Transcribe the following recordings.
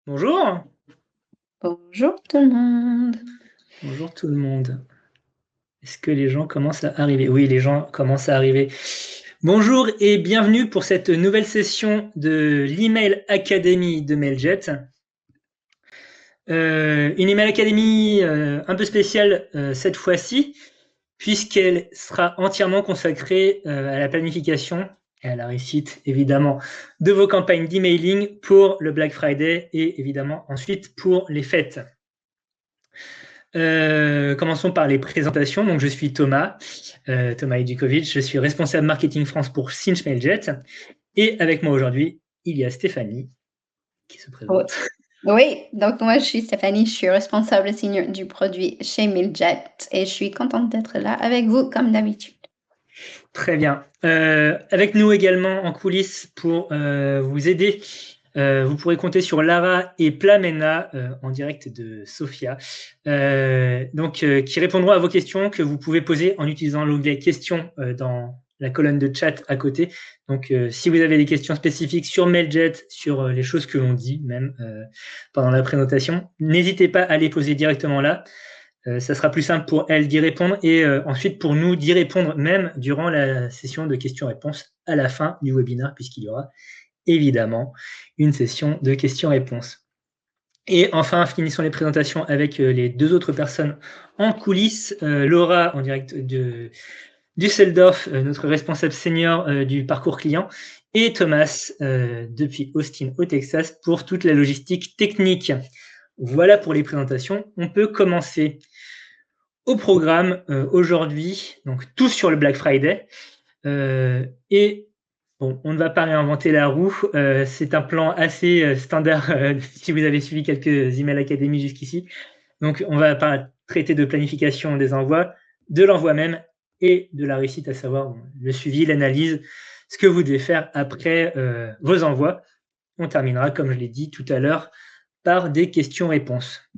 Bonjour, Bonjour tout le monde. bonjour tout le monde. Est-ce que les gens commencent à arriver? Oui, les gens commencent à arriver. Bonjour et bienvenue pour cette nouvelle session de l'Email Academy de Mailjet. Une Email Academy un peu spéciale cette fois-ci, puisqu'elle sera entièrement consacrée à la planification et à la réussite, évidemment, de vos campagnes d'emailing pour le Black Friday et évidemment ensuite pour les fêtes. Commençons par les présentations. Donc, je suis Thomas, Thomas Edukovic. Je suis responsable marketing France pour Cinch Mailjet. Et avec moi aujourd'hui, il y a Stéphanie qui se Oui, présente. oui, donc moi je suis Stéphanie, je suis responsable senior du produit chez Miljet et je suis contente d'être là avec vous comme d'habitude. Très bien. Avec nous également en coulisses pour vous aider. Vous pourrez compter sur Lara et Plamena en direct de Sofia, qui répondront à vos questions que vous pouvez poser en utilisant l'onglet questions dans la colonne de chat à côté. Donc, si vous avez des questions spécifiques sur Mailjet, sur les choses que l'on dit même pendant la présentation, n'hésitez pas à les poser directement là. Ça sera plus simple pour elle d'y répondre et ensuite pour nous d'y répondre même durant la session de questions-réponses à la fin du webinaire, puisqu'il y aura évidemment une session de questions-réponses. Et enfin, finissons les présentations avec les deux autres personnes en coulisses. Laura, en direct de Düsseldorf, notre responsable senior du parcours client, et Thomas, depuis Austin au Texas, pour toute la logistique technique. Voilà pour les présentations. On peut commencer au programme aujourd'hui, donc tout sur le Black Friday. Et bon, on ne va pas réinventer la roue. C'est un plan assez standard si vous avez suivi quelques emails académie jusqu'ici. Donc, on va pas traiter de planification des envois, de l'envoi même et de la réussite, à savoir bon, le suivi, l'analyse, ce que vous devez faire après vos envois. On terminera, comme je l'ai dit tout à l'heure, par des questions-réponses.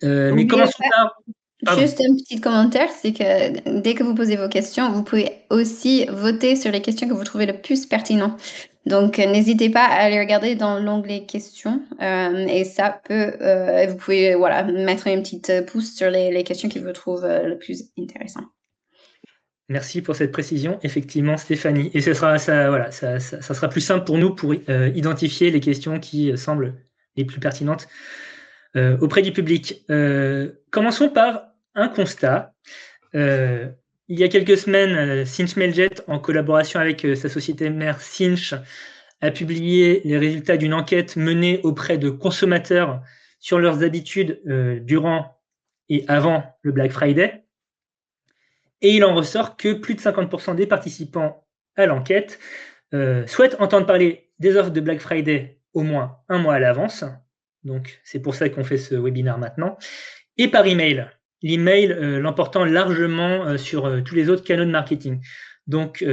Mais N'oubliez commençons pas, par... Pardon. juste un petit commentaire, c'est que dès que vous posez vos questions, vous pouvez aussi voter sur les questions que vous trouvez le plus pertinentes. Donc, n'hésitez pas à aller regarder dans l'onglet questions et ça peut, vous pouvez voilà, mettre une petite pouce sur les questions qui vous trouvent le plus intéressant. Merci pour cette précision, effectivement, Stéphanie. Et ce sera, ça sera plus simple pour nous pour identifier les questions qui semblent les plus pertinentes auprès du public. Commençons par un constat. Il y a quelques semaines, Cinch Mailjet, en collaboration avec sa société mère Cinch, a publié les résultats d'une enquête menée auprès de consommateurs sur leurs habitudes durant et avant le Black Friday. Et il en ressort que plus de 50% des participants à l'enquête souhaitent entendre parler des offres de Black Friday au moins un mois à l'avance. Donc, c'est pour ça qu'on fait ce webinaire maintenant. Et par email. L'email l'emportant largement sur tous les autres canaux de marketing. Donc,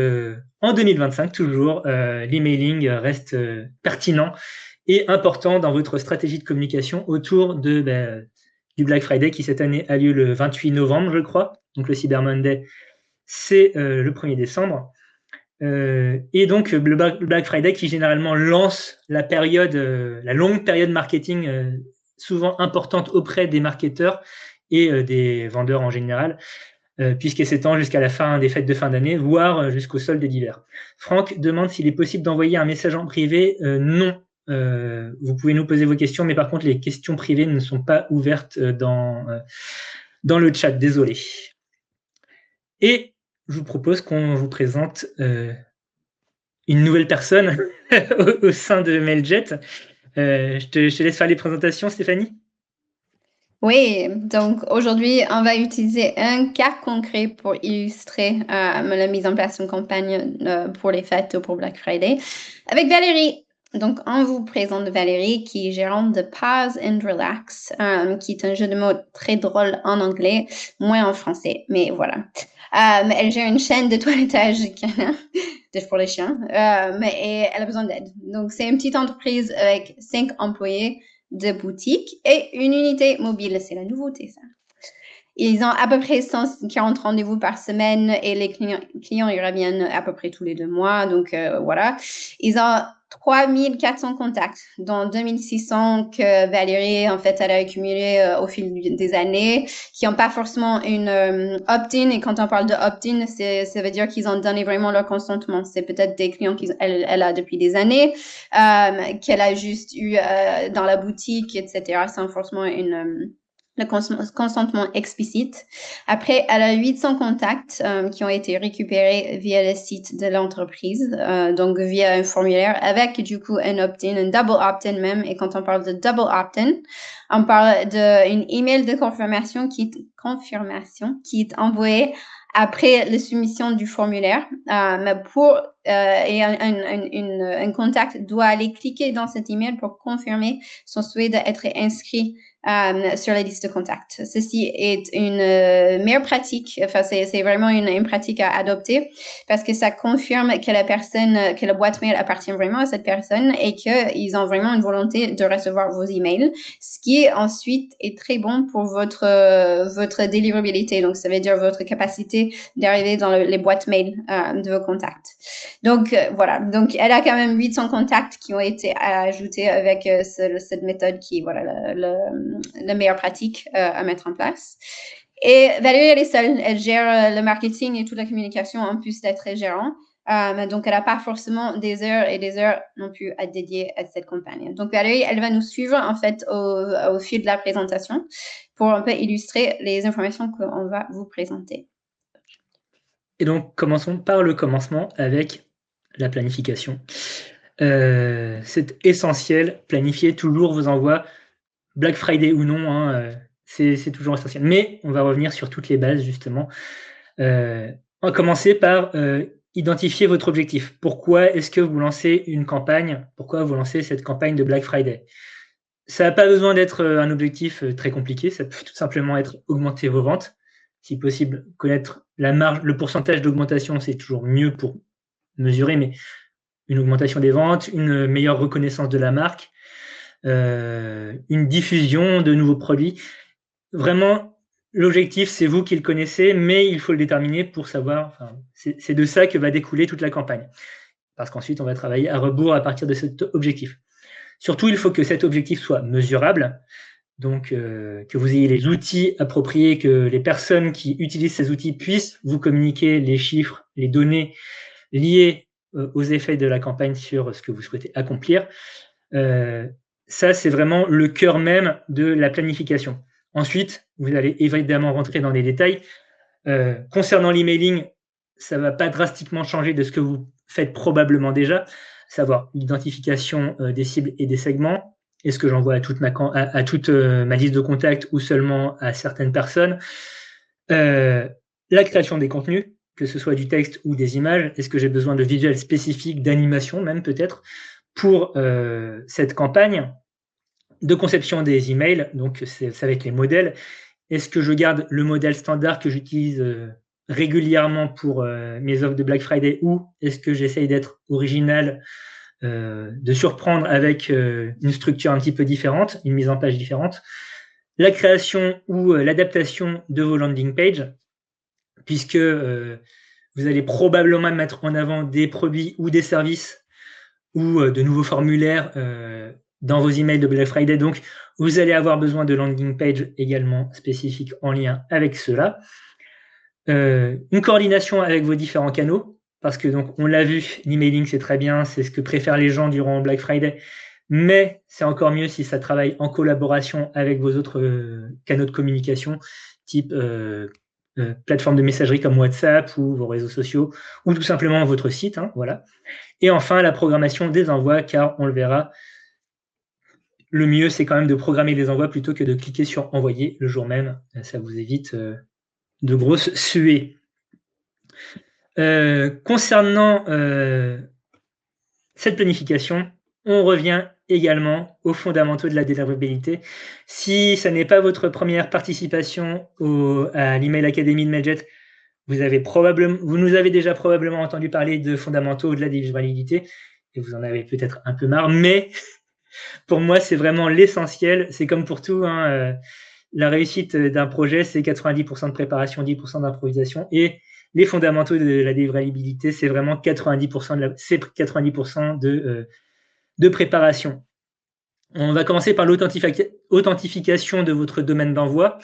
en 2025, toujours, l'emailing reste pertinent et important dans votre stratégie de communication autour du Black Friday qui, cette année, a lieu le 28 novembre, je crois. Donc, le Cyber Monday, c'est le 1er décembre. Et donc, le Black Friday qui généralement lance la longue période marketing souvent importante auprès des marketeurs et des vendeurs en général, puisqu'elle s'étend jusqu'à la fin des fêtes de fin d'année, voire jusqu'au solde d'hiver. Franck demande s'il est possible d'envoyer un message en privé. Non. Vous pouvez nous poser vos questions, mais par contre, les questions privées ne sont pas ouvertes dans le chat. Désolé. Et je vous propose qu'on vous présente une nouvelle personne au sein de Mailjet. Je te laisse faire les présentations, Stéphanie. Oui, donc aujourd'hui, on va utiliser un cas concret pour illustrer la mise en place d'une campagne pour les fêtes ou pour Black Friday avec Valérie. Donc, on vous présente Valérie qui est gérante de Pause and Relax, qui est un jeu de mots très drôle en anglais, moins en français, mais voilà. Elle gère une chaîne de toilettage pour les chiens, et elle a besoin d'aide. Donc, c'est une petite entreprise avec 5 employés de boutique et une unité mobile. C'est la nouveauté, ça. Ils ont à peu près 140 rendez-vous par semaine et les clients ils reviennent à peu près tous les 2 mois. Donc, voilà. Ils ont 3400 contacts, dont 2600 que Valérie, en fait, elle a accumulé au fil des années, qui n'ont pas forcément une opt-in. Et quand on parle de opt-in, ça veut dire qu'ils ont donné vraiment leur consentement. C'est peut-être des clients qu'elle a depuis des années, qu'elle a juste eu dans la boutique, etc., sans forcément le consentement explicite. Après, elle a 800 contacts qui ont été récupérés via le site de l'entreprise, donc via un formulaire avec du coup un opt-in, un double opt-in même. Et quand on parle de double opt-in, on parle d'une email de confirmation qui est envoyée après la soumission du formulaire. Et un contact doit aller cliquer dans cet email pour confirmer son souhait d'être inscrit sur la liste de contacts. Ceci est une meilleure pratique, enfin c'est vraiment une pratique à adopter parce que ça confirme que la boîte mail appartient vraiment à cette personne et qu'ils ont vraiment une volonté de recevoir vos emails, ce qui ensuite est très bon pour votre délivrabilité. Donc ça veut dire votre capacité d'arriver dans les boîtes mail de vos contacts. Donc voilà, donc elle a quand même 800 contacts qui ont été ajoutés avec cette méthode qui est voilà la meilleure pratique à mettre en place. Et Valérie, elle est seule, elle gère le marketing et toute la communication en plus d'être gérant. Donc, elle n'a pas forcément des heures et des heures non plus à dédier à cette campagne. Donc, Valérie, elle va nous suivre en fait au fil de la présentation pour un peu illustrer les informations qu'on va vous présenter. Et donc, commençons par le commencement avec la planification. C'est essentiel, planifier toujours vos envois, Black Friday ou non, hein, c'est toujours essentiel. Mais on va revenir sur toutes les bases, justement. On va commencer par identifier votre objectif. Pourquoi est-ce que vous lancez une campagne? Pourquoi vous lancez cette campagne de Black Friday? Ça n'a pas besoin d'être un objectif très compliqué, ça peut tout simplement être augmenter vos ventes. Si possible, connaître la marge, le pourcentage d'augmentation, c'est toujours mieux pour mesurer, mais une augmentation des ventes, une meilleure reconnaissance de la marque, une diffusion de nouveaux produits. Vraiment, l'objectif, c'est vous qui le connaissez, mais il faut le déterminer pour savoir, enfin, c'est de ça que va découler toute la campagne. Parce qu'ensuite, on va travailler à rebours à partir de cet objectif. Surtout, il faut que cet objectif soit mesurable, donc que vous ayez les outils appropriés, que les personnes qui utilisent ces outils puissent vous communiquer les chiffres, les données liées aux effets de la campagne sur ce que vous souhaitez accomplir. Ça, c'est vraiment le cœur même de la planification. Ensuite, vous allez évidemment rentrer dans les détails. Concernant l'emailing, ça ne va pas drastiquement changer de ce que vous faites probablement déjà, savoir l'identification des cibles et des segments. Est-ce que j'envoie à toute ma liste de contacts ou seulement à certaines personnes? La création des contenus, que ce soit du texte ou des images. Est-ce que j'ai besoin de visuels spécifiques, d'animation même peut-être, pour cette campagne? De conception des emails, donc ça va être les modèles. Est-ce que je garde le modèle standard que j'utilise régulièrement pour mes offres de Black Friday ou est-ce que j'essaye d'être original, de surprendre avec une structure un petit peu différente, une mise en page différente? La création ou l'adaptation de vos landing pages, puisque vous allez probablement mettre en avant des produits ou des services ou de nouveaux formulaires dans vos emails de Black Friday. Donc, vous allez avoir besoin de landing page également spécifiques en lien avec cela. Une coordination avec vos différents canaux, parce que donc on l'a vu, l'emailing c'est très bien, c'est ce que préfèrent les gens durant Black Friday, mais c'est encore mieux si ça travaille en collaboration avec vos autres canaux de communication, type plateforme de messagerie comme WhatsApp ou vos réseaux sociaux, ou tout simplement votre site, hein, voilà. Et enfin, la programmation des envois, car on le verra, le mieux, c'est quand même de programmer les envois plutôt que de cliquer sur « Envoyer » le jour même. Ça vous évite de grosses suées. Concernant cette planification, on revient également aux fondamentaux de la délivrabilité. Si ce n'est pas votre première participation à l'Email Academy de Mailjet, vous nous avez déjà probablement entendu parler de fondamentaux de la délivrabilité et vous en avez peut-être un peu marre, mais pour moi, c'est vraiment l'essentiel. C'est comme pour tout, hein, la réussite d'un projet, c'est 90% de préparation, 10% d'improvisation. Et les fondamentaux de la délivrabilité, c'est vraiment 90% de de préparation. On va commencer par l'authentification de votre domaine d'envoi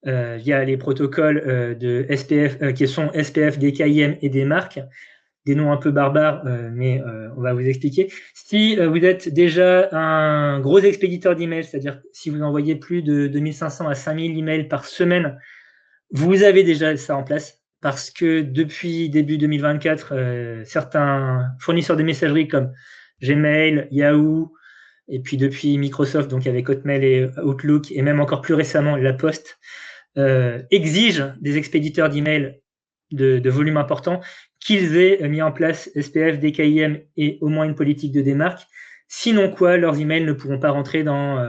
via les protocoles de SPF, qui sont SPF, DKIM et des marques. Des noms un peu barbares, mais on va vous expliquer. Si vous êtes déjà un gros expéditeur d'emails, c'est-à-dire si vous envoyez plus de 2500 à 5000 emails par semaine, vous avez déjà ça en place parce que depuis début 2024, certains fournisseurs de messagerie comme Gmail, Yahoo, et puis depuis Microsoft, donc avec Hotmail et Outlook, et même encore plus récemment La Poste, exigent des expéditeurs d'emails de volume important qu'ils aient mis en place SPF, DKIM et au moins une politique de démarque. Sinon quoi, leurs emails ne pourront pas rentrer dans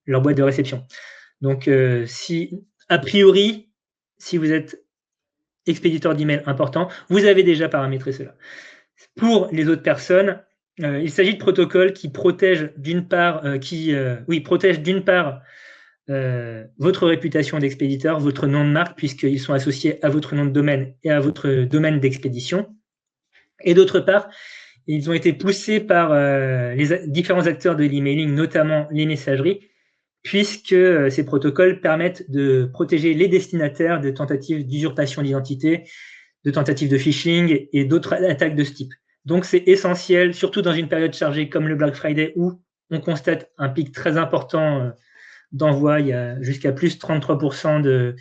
leur boîte de réception. Donc, a priori, si vous êtes expéditeur d'emails important, vous avez déjà paramétré cela. Pour les autres personnes, il s'agit de protocoles qui protègent d'une part, votre réputation d'expéditeur, votre nom de marque, puisqu'ils sont associés à votre nom de domaine et à votre domaine d'expédition. Et d'autre part, ils ont été poussés par les différents acteurs de l'emailing, notamment les messageries, puisque ces protocoles permettent de protéger les destinataires de tentatives d'usurpation d'identité, de tentatives de phishing et d'autres attaques de ce type. Donc c'est essentiel, surtout dans une période chargée comme le Black Friday, où on constate un pic très important d'envoi. Il y a jusqu'à plus 33%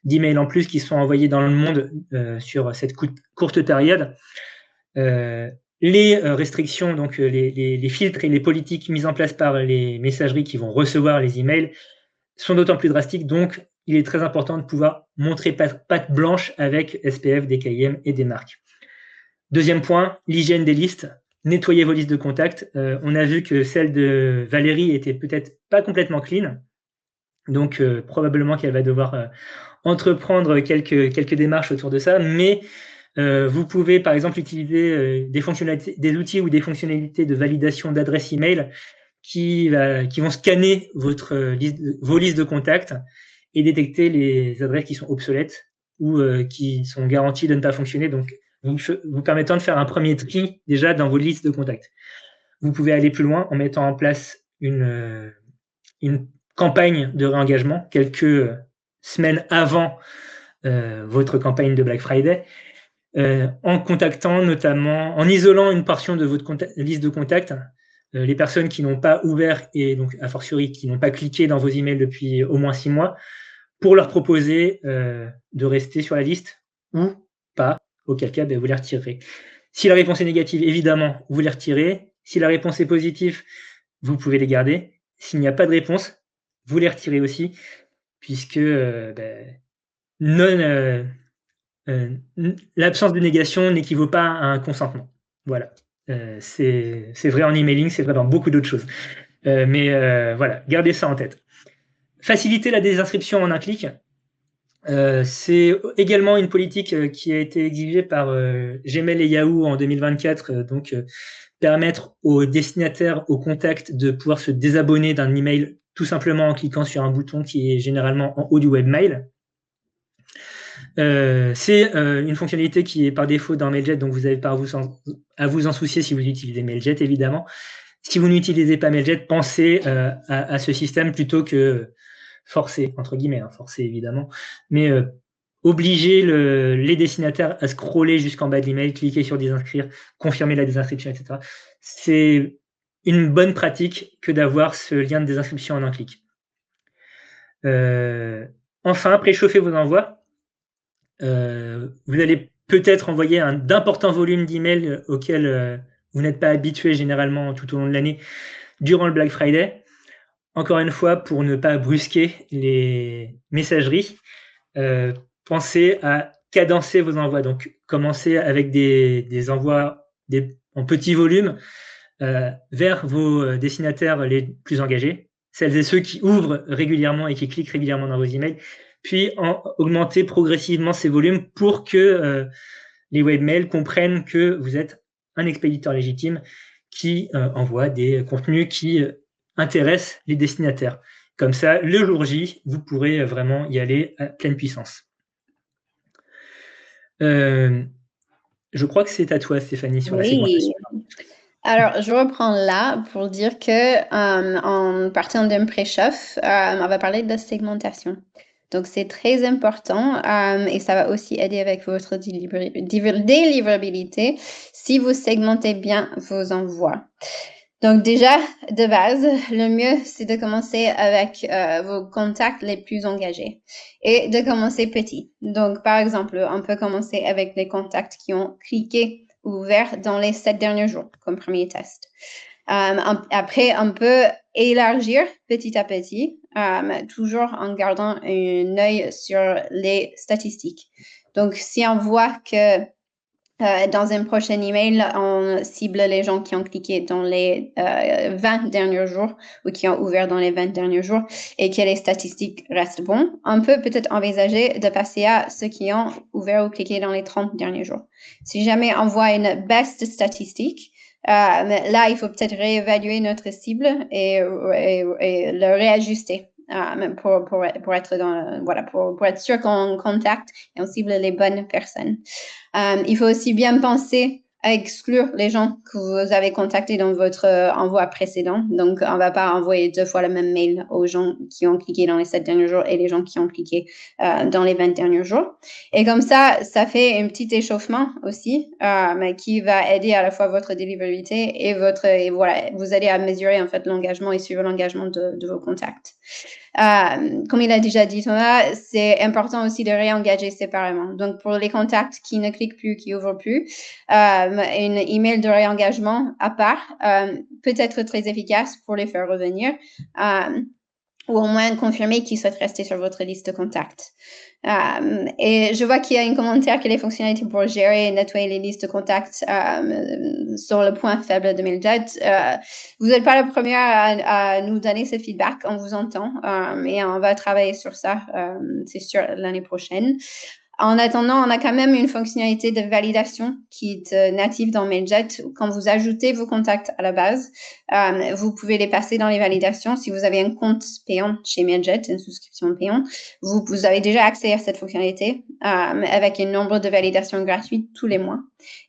d'emails en plus qui sont envoyés dans le monde sur cette courte période. Les restrictions, donc les filtres et les politiques mises en place par les messageries qui vont recevoir les emails sont d'autant plus drastiques. Donc, il est très important de pouvoir montrer patte blanche avec SPF, DKIM et des marques. Deuxième point, l'hygiène des listes. Nettoyez vos listes de contacts. On a vu que celle de Valérie était peut-être pas complètement clean. Donc, probablement qu'elle va devoir entreprendre quelques démarches autour de ça. Mais vous pouvez, par exemple, utiliser des outils ou des fonctionnalités de validation d'adresse email qui vont scanner vos listes de contacts et détecter les adresses qui sont obsolètes ou qui sont garanties de ne pas fonctionner. Donc, vous permettant de faire un premier tri déjà dans vos listes de contacts. Vous pouvez aller plus loin en mettant en place une campagne de réengagement quelques semaines avant votre campagne de Black Friday, en contactant notamment, en isolant une portion de votre liste de contacts, les personnes qui n'ont pas ouvert et donc a fortiori qui n'ont pas cliqué dans vos emails depuis au moins 6 mois, pour leur proposer de rester sur la liste ou pas, auquel cas vous les retirerez. Si la réponse est négative, évidemment, vous les retirez. Si la réponse est positive, vous pouvez les garder. S'il n'y a pas de réponse, vous les retirez aussi, puisque l'absence de négation n'équivaut pas à un consentement. Voilà. C'est vrai en emailing, c'est vrai dans beaucoup d'autres choses. Mais voilà, gardez ça en tête. Faciliter la désinscription en un clic. C'est également une politique qui a été exigée par Gmail et Yahoo en 2024, donc permettre aux destinataires, aux contacts de pouvoir se désabonner d'un email tout simplement en cliquant sur un bouton qui est généralement en haut du webmail. C'est une fonctionnalité qui est par défaut dans Mailjet, donc vous n'avez pas à vous en soucier si vous utilisez Mailjet, évidemment. Si vous n'utilisez pas Mailjet, pensez à ce système plutôt que forcer, entre guillemets, forcer évidemment, mais obliger les destinataires à scroller jusqu'en bas de l'email, cliquer sur désinscrire, confirmer la désinscription, etc. C'est une bonne pratique que d'avoir ce lien de désinscription en un clic. Enfin, préchauffez vos envois. Vous allez peut-être envoyer d'importants volumes d'emails auxquels vous n'êtes pas habitué généralement tout au long de l'année durant le Black Friday. Encore une fois, pour ne pas brusquer les messageries, pensez à cadencer vos envois. Donc, commencez avec des envois en petits volumes vers vos destinataires les plus engagés, celles et ceux qui ouvrent régulièrement et qui cliquent régulièrement dans vos emails, puis augmenter progressivement ces volumes pour que les webmails comprennent que vous êtes un expéditeur légitime qui envoie des contenus qui intéressent les destinataires. Comme ça, le jour J, vous pourrez vraiment y aller à pleine puissance. Je crois que c'est à toi, Stéphanie, sur la segmentation. Alors, je reprends là pour dire que en partant d'un pré-chauffe, on va parler de la segmentation. Donc, c'est très important et ça va aussi aider avec votre délivrabilité si vous segmentez bien vos envois. Donc déjà, de base, le mieux, c'est de commencer avec vos contacts les plus engagés et de commencer petit. Donc, par exemple, on peut commencer avec les contacts qui ont cliqué ou ouvert dans les 7 derniers jours comme premier test. Après, on peut élargir petit à petit, toujours en gardant un œil sur les statistiques. Donc, si on voit que dans un prochain email, on cible les gens qui ont cliqué dans les 20 derniers jours ou qui ont ouvert dans les 20 derniers jours et que les statistiques restent bonnes. On peut peut-être envisager de passer à ceux qui ont ouvert ou cliqué dans les 30 derniers jours. Si jamais on voit une baisse de statistiques, là, il faut peut-être réévaluer notre cible et le réajuster. Pour être sûr qu'on contacte et on cible les bonnes personnes. Il faut aussi bien penser à exclure les gens que vous avez contactés dans votre envoi précédent. Donc, on ne va pas envoyer 2 fois le même mail aux gens qui ont cliqué dans les 7 derniers jours et les gens qui ont cliqué dans les 20 derniers jours. Et comme ça fait un petit échauffement aussi qui va aider à la fois votre délivrabilité et voilà, vous aider à mesurer en fait l'engagement et suivre l'engagement de vos contacts. Comme il a déjà dit Thomas, c'est important aussi de réengager séparément. Donc, pour les contacts qui ne cliquent plus, qui ouvrent plus, un email de réengagement à part peut être très efficace pour les faire revenir ou au moins confirmer qu'ils souhaitent rester sur votre liste de contacts. Et je vois qu'il y a un commentaire que les fonctionnalités pour gérer et nettoyer les listes de contacts sont le point faible de Mailjet. Vous n'êtes pas la première à nous donner ce feedback, on vous entend et on va travailler sur ça, c'est sûr, l'année prochaine. En attendant, on a quand même une fonctionnalité de validation qui est native dans Mailjet. Quand vous ajoutez vos contacts à la base, vous pouvez les passer dans les validations. Si vous avez un compte payant chez Mailjet, une souscription payante, vous avez déjà accès à cette fonctionnalité avec un nombre de validations gratuites tous les mois.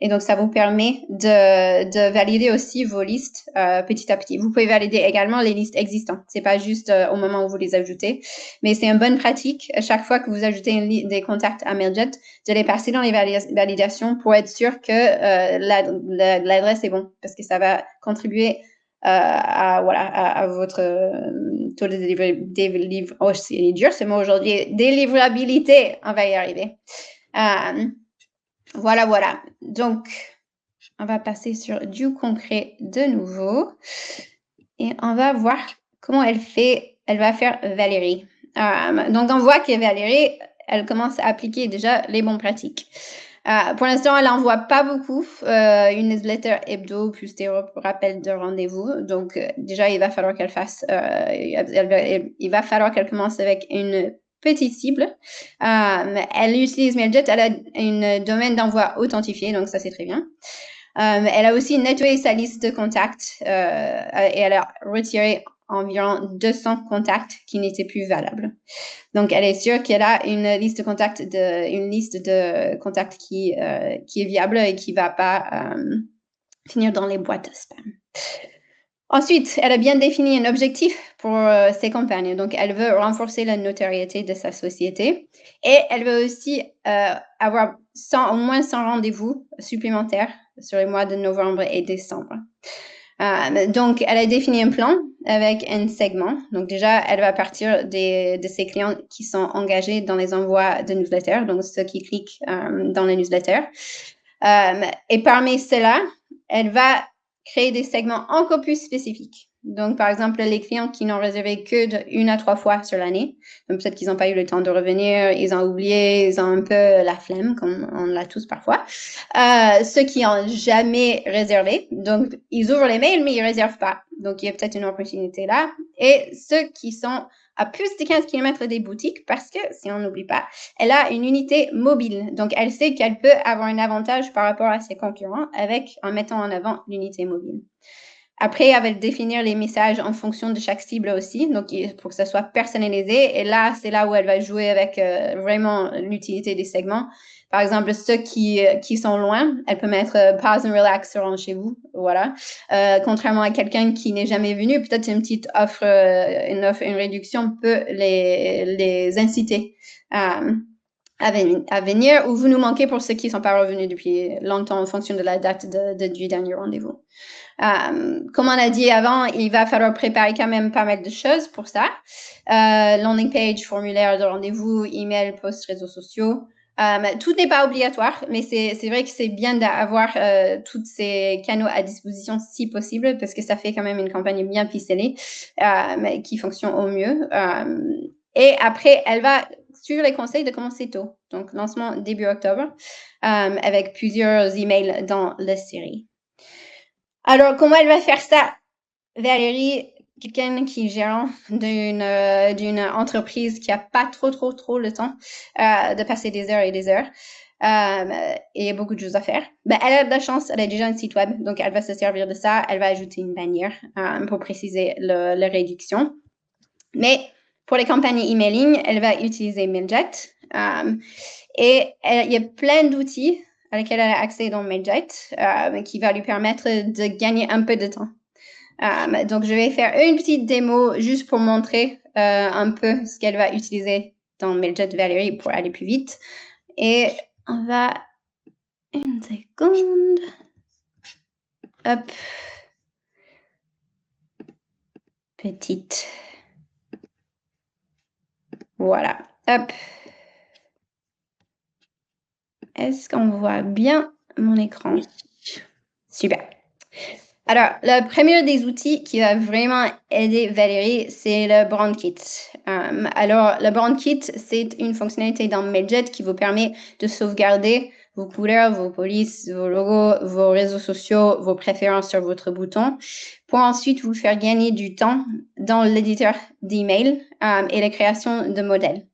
Et donc, ça vous permet de valider aussi vos listes petit à petit. Vous pouvez valider également les listes existantes. C'est pas juste au moment où vous les ajoutez, mais c'est une bonne pratique à chaque fois que vous ajoutez des contacts à Mailjet de les passer dans les validations pour être sûr que l'adresse est bonne parce que ça va contribuer à votre taux de délivrabilité. Oh, c'est dur ce mot aujourd'hui. Délivrabilité, on va y arriver. Voilà. Donc, on va passer sur du concret de nouveau et on va voir comment elle va faire Valérie. Donc, on voit que Valérie, elle commence à appliquer déjà les bonnes pratiques. Pour l'instant, elle n'envoie pas beaucoup, une newsletter hebdo plus des rappels de rendez-vous. Donc, déjà, il va falloir qu'elle fasse, il va falloir qu'elle commence avec une petite cible. Elle utilise Mailjet, elle a un domaine d'envoi authentifié, donc ça, c'est très bien. Elle a aussi nettoyé sa liste de contacts et elle a retiré environ 200 contacts qui n'étaient plus valables. Donc, elle est sûre qu'elle a une liste de contacts qui est viable et qui ne va pas finir dans les boîtes à spam. Ensuite, elle a bien défini un objectif pour ses campagnes. Donc, elle veut renforcer la notoriété de sa société et elle veut aussi avoir au moins 100 rendez-vous supplémentaires sur les mois de novembre et décembre. Donc, elle a défini un plan avec un segment. Donc, déjà, elle va partir de ses clients qui sont engagés dans les envois de newsletters, donc ceux qui cliquent dans les newsletters. Et parmi ceux-là, elle va créer des segments encore plus spécifiques. Donc, par exemple, les clients qui n'ont réservé que de 1 à 3 fois sur l'année, donc peut-être qu'ils n'ont pas eu le temps de revenir, ils ont oublié, ils ont un peu la flemme, comme on l'a tous parfois. Ceux qui n'ont jamais réservé, donc ils ouvrent les mails, mais ils ne réservent pas. Donc, il y a peut-être une opportunité là. Et ceux qui sont à plus de 15 km des boutiques, parce que, si on n'oublie pas, elle a une unité mobile. Donc, elle sait qu'elle peut avoir un avantage par rapport à ses concurrents en mettant en avant l'unité mobile. Après, elle va définir les messages en fonction de chaque cible aussi, donc pour que ça soit personnalisé. Et là, c'est là où elle va jouer avec vraiment l'utilité des segments. Par exemple, ceux qui sont loin, elle peut mettre pause and relax seront chez vous, voilà. Contrairement à quelqu'un qui n'est jamais venu, peut-être une petite offre, une réduction peut les inciter à venir, ou vous nous manquez pour ceux qui ne sont pas revenus depuis longtemps en fonction de la date du dernier rendez-vous. Comme on a dit avant, il va falloir préparer quand même pas mal de choses pour ça. Landing page, formulaire de rendez-vous, email, post, réseaux sociaux. Tout n'est pas obligatoire, mais c'est vrai que c'est bien d'avoir tous ces canaux à disposition si possible, parce que ça fait quand même une campagne bien ficelée qui fonctionne au mieux. Et après, elle va suivre les conseils de commencer tôt. Donc, lancement début octobre, avec plusieurs emails dans la série. Alors, comment elle va faire ça? Valérie, quelqu'un qui est gérant d'une entreprise qui n'a pas trop le temps de passer des heures et des heures et beaucoup de choses à faire. Ben, elle a de la chance, elle a déjà un site web, donc elle va se servir de ça. Elle va ajouter une bannière pour préciser la réduction. Mais pour les campagnes emailing, elle va utiliser Mailjet. Et il y a plein d'outils à lesquels elle a accès dans Mailjet qui va lui permettre de gagner un peu de temps. Donc, je vais faire une petite démo juste pour montrer un peu ce qu'elle va utiliser dans Mailjet Valérie pour aller plus vite. Et on va... Une seconde. Hop. Petite. Voilà. Hop. Est-ce qu'on voit bien mon écran? Super. Alors, le premier des outils qui va vraiment aider Valérie, c'est le Brand Kit. Alors, le Brand Kit, c'est une fonctionnalité dans Mailjet qui vous permet de sauvegarder vos couleurs, vos polices, vos logos, vos réseaux sociaux, vos préférences sur votre bouton, pour ensuite vous faire gagner du temps dans l'éditeur d'email et la création de modèles.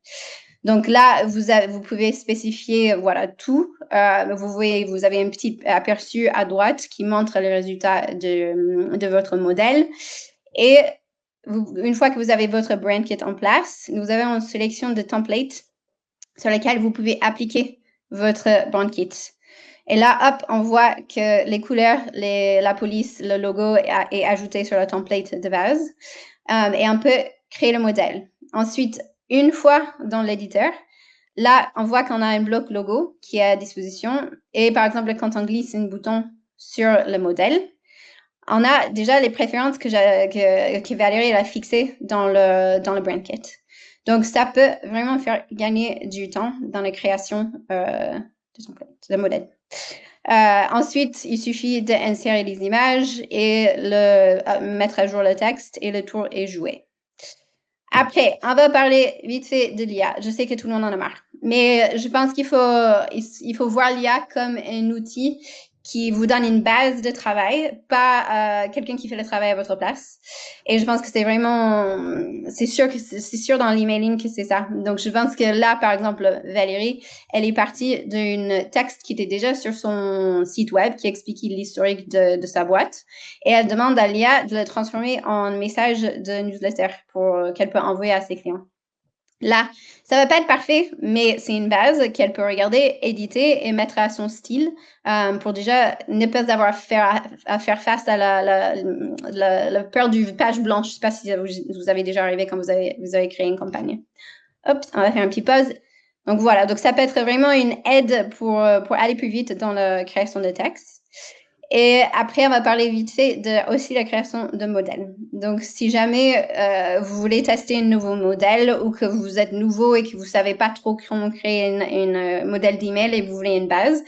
Donc là, vous pouvez spécifier voilà tout. Vous avez un petit aperçu à droite qui montre les résultats de votre modèle. Et une fois que vous avez votre brand kit en place, nous avons une sélection de templates sur lesquels vous pouvez appliquer votre brand kit. Et là, hop, on voit que les couleurs, la police, le logo est ajouté sur le template de base. Et on peut créer le modèle. Ensuite, une fois dans l'éditeur, là, on voit qu'on a un bloc logo qui est à disposition. Et par exemple, quand on glisse un bouton sur le modèle, on a déjà les préférences que Valérie a fixées dans le brand kit. Donc, ça peut vraiment faire gagner du temps dans la création de modèle. Ensuite, il suffit d'insérer les images et mettre à jour le texte et le tour est joué. Après, on va parler vite fait de l'IA. Je sais que tout le monde en a marre, mais je pense qu'il faut voir l'IA comme un outil qui vous donne une base de travail, pas quelqu'un qui fait le travail à votre place. Et je pense que c'est vraiment, c'est sûr dans l'emailing que c'est ça. Donc, je pense que là, par exemple, Valérie, elle est partie d'un texte qui était déjà sur son site web qui expliquait l'historique de sa boîte. Et elle demande à l'IA de le transformer en message de newsletter qu'elle peut envoyer à ses clients. Là, ça ne va pas être parfait, mais c'est une base qu'elle peut regarder, éditer et mettre à son style pour déjà ne pas avoir à faire face à la peur du page blanche. Je ne sais pas si vous avez déjà arrivé quand vous avez créé une campagne. Hop, on va faire un petit pause. Donc voilà, donc ça peut être vraiment une aide pour aller plus vite dans la création de texte. Et après, on va parler vite fait de aussi la création de modèles. Donc, si jamais vous voulez tester un nouveau modèle ou que vous êtes nouveau et que vous savez pas trop comment créer un modèle d'email et vous voulez une base,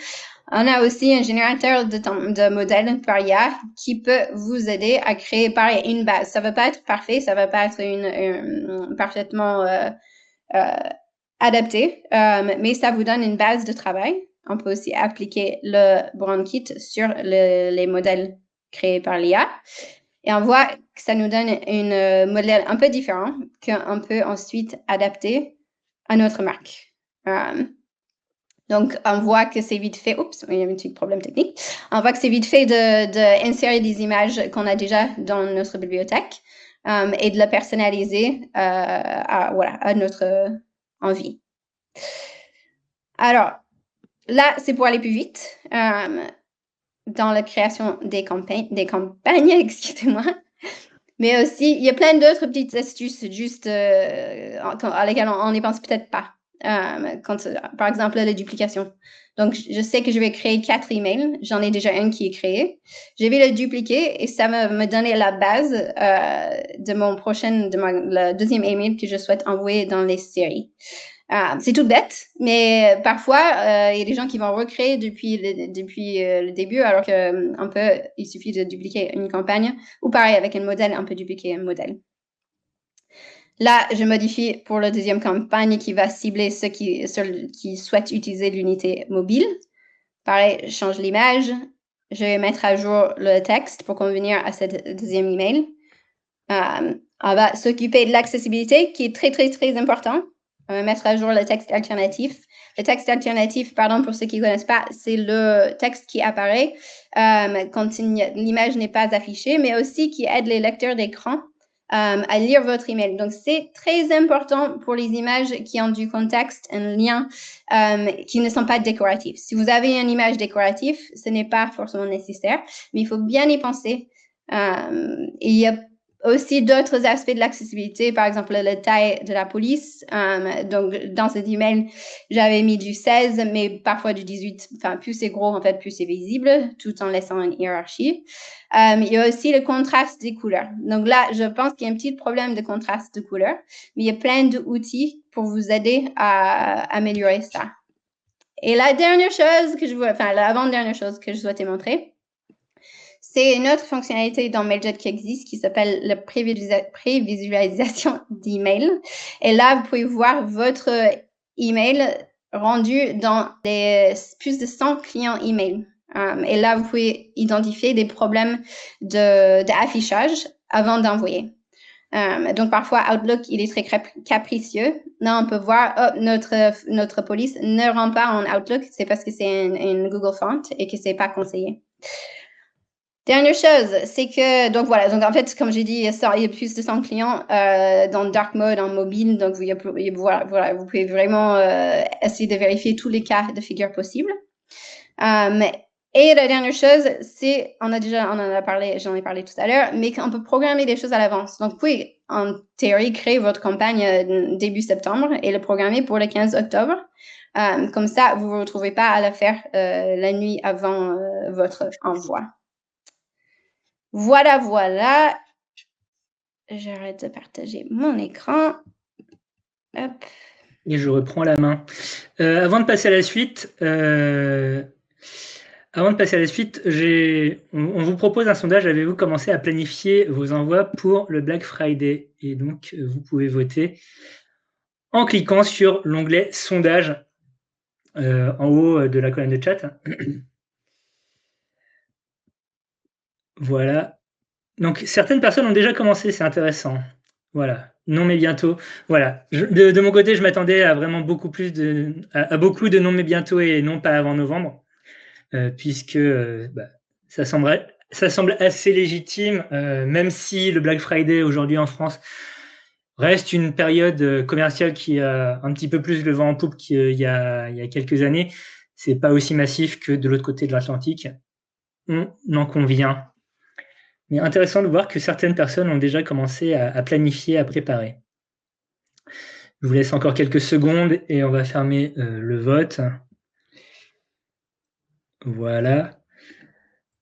on a aussi un générateur de modèles par IA qui peut vous aider à créer pareil une base. Ça va pas être parfait, ça va pas être parfaitement adapté, mais ça vous donne une base de travail. On peut aussi appliquer le Brand Kit sur les modèles créés par l'IA. Et on voit que ça nous donne un modèle un peu différent qu'on peut ensuite adapter à notre marque. Donc, on voit que c'est vite fait. Oups, il y a un petit problème technique. On voit que c'est vite fait d'insérer des images qu'on a déjà dans notre bibliothèque et de la personnaliser à notre envie. Alors, là, c'est pour aller plus vite dans la création des campagnes, excusez-moi. Mais aussi, il y a plein d'autres petites astuces juste à lesquelles on n'y pense peut-être pas. Par exemple, la duplication. Donc, je sais que je vais créer 4 emails. J'en ai déjà un qui est créé. Je vais le dupliquer et ça va me donner la base de le deuxième email que je souhaite envoyer dans les séries. C'est tout bête, mais parfois, il y a des gens qui vont recréer depuis le début, alors il suffit de dupliquer une campagne, ou pareil, avec un modèle, on peut dupliquer un modèle. Là, je modifie pour la deuxième campagne qui va cibler ceux qui souhaitent utiliser l'unité mobile. Pareil, je change l'image, je vais mettre à jour le texte pour convenir à cette deuxième email. On va s'occuper de l'accessibilité, qui est très, très, très important. On va mettre à jour le texte alternatif. Le texte alternatif, pardon, pour ceux qui ne connaissent pas, c'est le texte qui apparaît quand l'image n'est pas affichée, mais aussi qui aide les lecteurs d'écran à lire votre email. Donc, c'est très important pour les images qui ont du contexte, un lien, qui ne sont pas décoratifs. Si vous avez une image décorative, ce n'est pas forcément nécessaire, mais il faut bien y penser. Il y a aussi d'autres aspects de l'accessibilité, par exemple la taille de la police. Donc, dans cet email, j'avais mis du 16, mais parfois du 18. Enfin, plus c'est gros, en fait, plus c'est visible, tout en laissant une hiérarchie. Il y a aussi le contraste des couleurs. Donc là, je pense qu'il y a un petit problème de contraste de couleurs, mais il y a plein d'outils pour vous aider à améliorer ça. Et la dernière chose l'avant-dernière chose que je souhaitais montrer, c'est une autre fonctionnalité dans Mailjet qui existe qui s'appelle la prévisualisation d'email. Et là, vous pouvez voir votre email rendu dans plus de 100 clients email. Et là, vous pouvez identifier des problèmes d'affichage avant d'envoyer. Donc, parfois, Outlook, il est très capricieux. Là, on peut voir, notre police ne rentre pas en Outlook, c'est parce que c'est une Google Font et que c'est pas conseillé. Dernière chose, c'est que, donc voilà, donc en fait, comme j'ai dit, il y a plus de 100 clients dans Dark Mode, en mobile, donc voilà, vous pouvez vraiment essayer de vérifier tous les cas de figure possibles. Et la dernière chose, c'est, j'en ai parlé tout à l'heure, mais qu'on peut programmer des choses à l'avance. Donc, vous pouvez, en théorie, créer votre campagne début septembre et le programmer pour le 15 octobre. Comme ça, vous ne vous retrouvez pas à la faire la nuit avant votre envoi. Voilà. J'arrête de partager mon écran. Hop. Et je reprends la main. Avant de passer à la suite, on vous propose un sondage. Avez-vous commencé à planifier vos envois pour le Black Friday? Et donc, vous pouvez voter en cliquant sur l'onglet sondage en haut de la colonne de chat. Voilà. Donc, certaines personnes ont déjà commencé, c'est intéressant. Voilà. Non, mais bientôt. Voilà. De mon côté, je m'attendais à vraiment beaucoup de non, mais bientôt et non pas avant novembre, puisque ça semble assez légitime, même si le Black Friday aujourd'hui en France reste une période commerciale qui a un petit peu plus le vent en poupe qu'il y a quelques années. C'est pas aussi massif que de l'autre côté de l'Atlantique. On en convient. Mais intéressant de voir que certaines personnes ont déjà commencé à planifier, à préparer. Je vous laisse encore quelques secondes et on va fermer le vote. Voilà.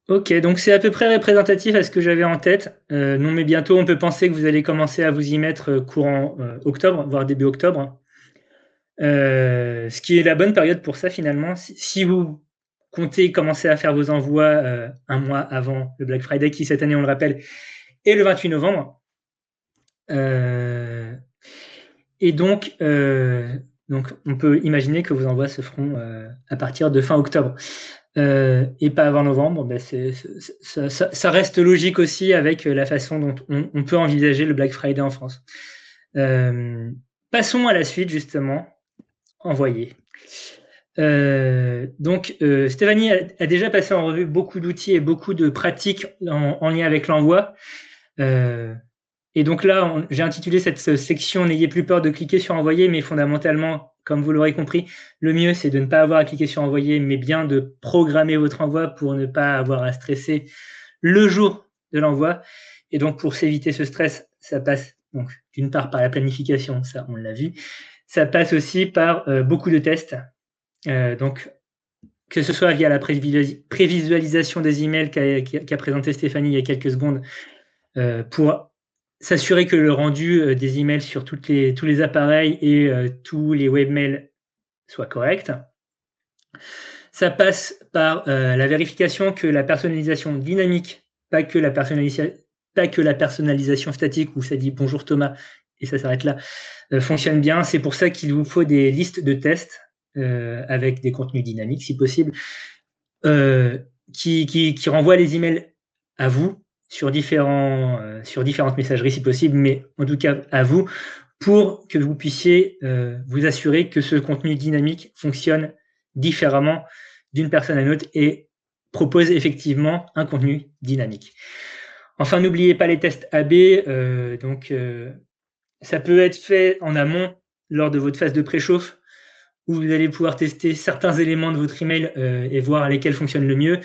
Ok, donc c'est à peu près représentatif à ce que j'avais en tête. Non, mais bientôt, on peut penser que vous allez commencer à vous y mettre courant octobre, voire début octobre. Ce qui est la bonne période pour ça, finalement. Si vous comptez commencer à faire vos envois un mois avant le Black Friday, qui cette année, on le rappelle, est le 28 novembre. Et donc, on peut imaginer que vos envois se feront à partir de fin octobre. Et pas avant novembre, ça reste logique aussi avec la façon dont on peut envisager le Black Friday en France. Passons à la suite, justement. Envoyer. Donc, Stéphanie a déjà passé en revue beaucoup d'outils et beaucoup de pratiques en lien avec l'envoi. Et donc là, j'ai intitulé cette section « N'ayez plus peur de cliquer sur envoyer », mais fondamentalement, comme vous l'aurez compris, le mieux, c'est de ne pas avoir à cliquer sur envoyer, mais bien de programmer votre envoi pour ne pas avoir à stresser le jour de l'envoi. Et donc, pour s'éviter ce stress, ça passe donc d'une part par la planification, ça on l'a vu, ça passe aussi par beaucoup de tests. Donc, que ce soit via la prévisualisation des emails qu'a présenté Stéphanie il y a quelques secondes, pour s'assurer que le rendu des emails sur tous les appareils et tous les webmails soit correct. Ça passe par la vérification que la personnalisation dynamique, pas que la personnalisation statique où ça dit bonjour Thomas et ça s'arrête là, fonctionne bien. C'est pour ça qu'il vous faut des listes de tests avec des contenus dynamiques si possible, qui renvoient les emails à vous sur différentes messageries si possible, mais en tout cas à vous, pour que vous puissiez vous assurer que ce contenu dynamique fonctionne différemment d'une personne à une autre et propose effectivement un contenu dynamique. Enfin, n'oubliez pas les tests AB. Ça peut être fait en amont lors de votre phase de préchauffe, où vous allez pouvoir tester certains éléments de votre email et voir lesquels fonctionnent le mieux.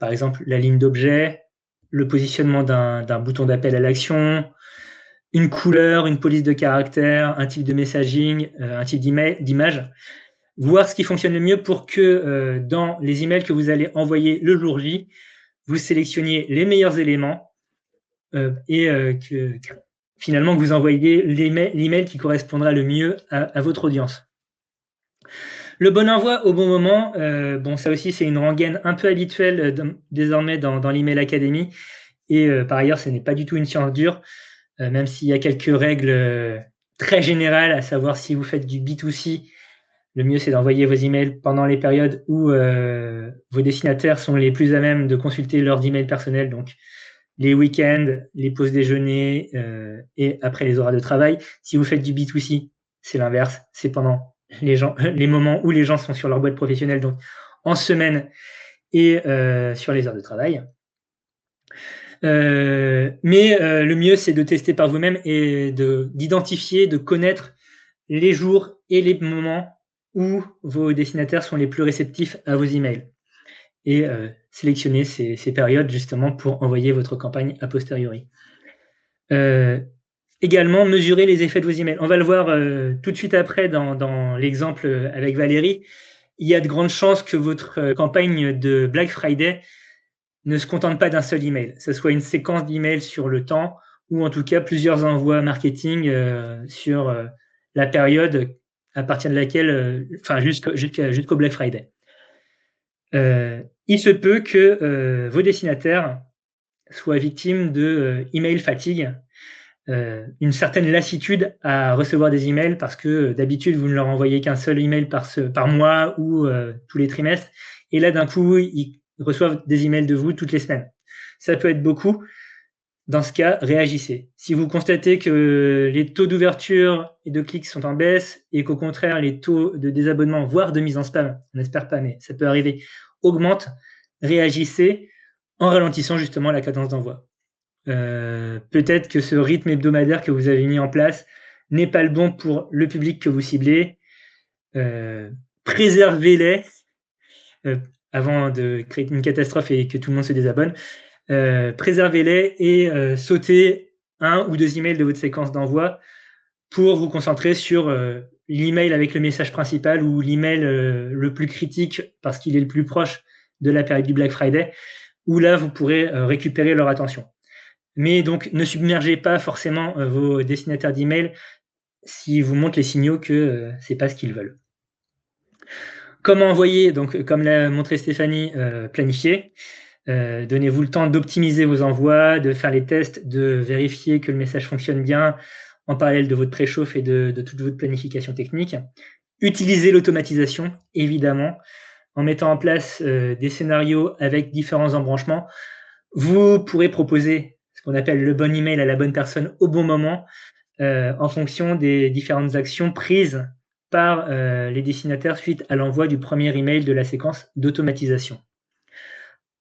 Par exemple, la ligne d'objet, le positionnement d'un bouton d'appel à l'action, une couleur, une police de caractère, un type de messaging, un type d'image. Voir ce qui fonctionne le mieux pour que dans les emails que vous allez envoyer le jour J, vous sélectionniez les meilleurs éléments et que finalement vous envoyez l'email qui correspondra le mieux à votre audience. Le bon envoi au bon moment, ça aussi c'est une rengaine un peu habituelle désormais dans l'Email Academy. Et par ailleurs, ce n'est pas du tout une science dure, même s'il y a quelques règles très générales, à savoir si vous faites du B2C, le mieux c'est d'envoyer vos emails pendant les périodes où vos destinataires sont les plus à même de consulter leurs emails personnels, donc les week-ends, les pauses déjeuner et après les horaires de travail. Si vous faites du B2C, c'est l'inverse, c'est pendant les moments où les gens sont sur leur boîte professionnelle, donc en semaine et sur les heures de travail. Mais le mieux, c'est de tester par vous-même et d'identifier, de connaître les jours et les moments où vos destinataires sont les plus réceptifs à vos emails. Et sélectionner ces périodes justement pour envoyer votre campagne a posteriori. Également, mesurer les effets de vos emails. On va le voir tout de suite après dans l'exemple avec Valérie. Il y a de grandes chances que votre campagne de Black Friday ne se contente pas d'un seul email. Que ce soit une séquence d'emails sur le temps ou en tout cas plusieurs envois marketing sur la période à partir de laquelle, jusqu'au Black Friday. Il se peut que vos destinataires soient victimes de email fatigue, une certaine lassitude à recevoir des emails parce que d'habitude, vous ne leur envoyez qu'un seul email par mois ou tous les trimestres. Et là, d'un coup, ils reçoivent des emails de vous toutes les semaines. Ça peut être beaucoup. Dans ce cas, réagissez. Si vous constatez que les taux d'ouverture et de clics sont en baisse et qu'au contraire, les taux de désabonnement, voire de mise en spam, on n'espère pas, mais ça peut arriver, augmentent, réagissez en ralentissant justement la cadence d'envoi. Peut-être que ce rythme hebdomadaire que vous avez mis en place n'est pas le bon pour le public que vous ciblez. Préservez-les avant de créer une catastrophe et que tout le monde se désabonne. Préservez-les et sautez un ou deux emails de votre séquence d'envoi pour vous concentrer sur l'email avec le message principal ou l'email le plus critique parce qu'il est le plus proche de la période du Black Friday, où là, vous pourrez récupérer leur attention. Mais donc, ne submergez pas forcément vos destinataires d'email s'ils vous montrent les signaux que ce n'est pas ce qu'ils veulent. Comment envoyer, donc, comme l'a montré Stéphanie, planifier. Donnez-vous le temps d'optimiser vos envois, de faire les tests, de vérifier que le message fonctionne bien en parallèle de votre préchauffe et de toute votre planification technique. Utilisez l'automatisation, évidemment, en mettant en place des scénarios avec différents embranchements. Vous pourrez proposer ce qu'on appelle le bon email à la bonne personne au bon moment en fonction des différentes actions prises par les destinataires suite à l'envoi du premier email de la séquence d'automatisation.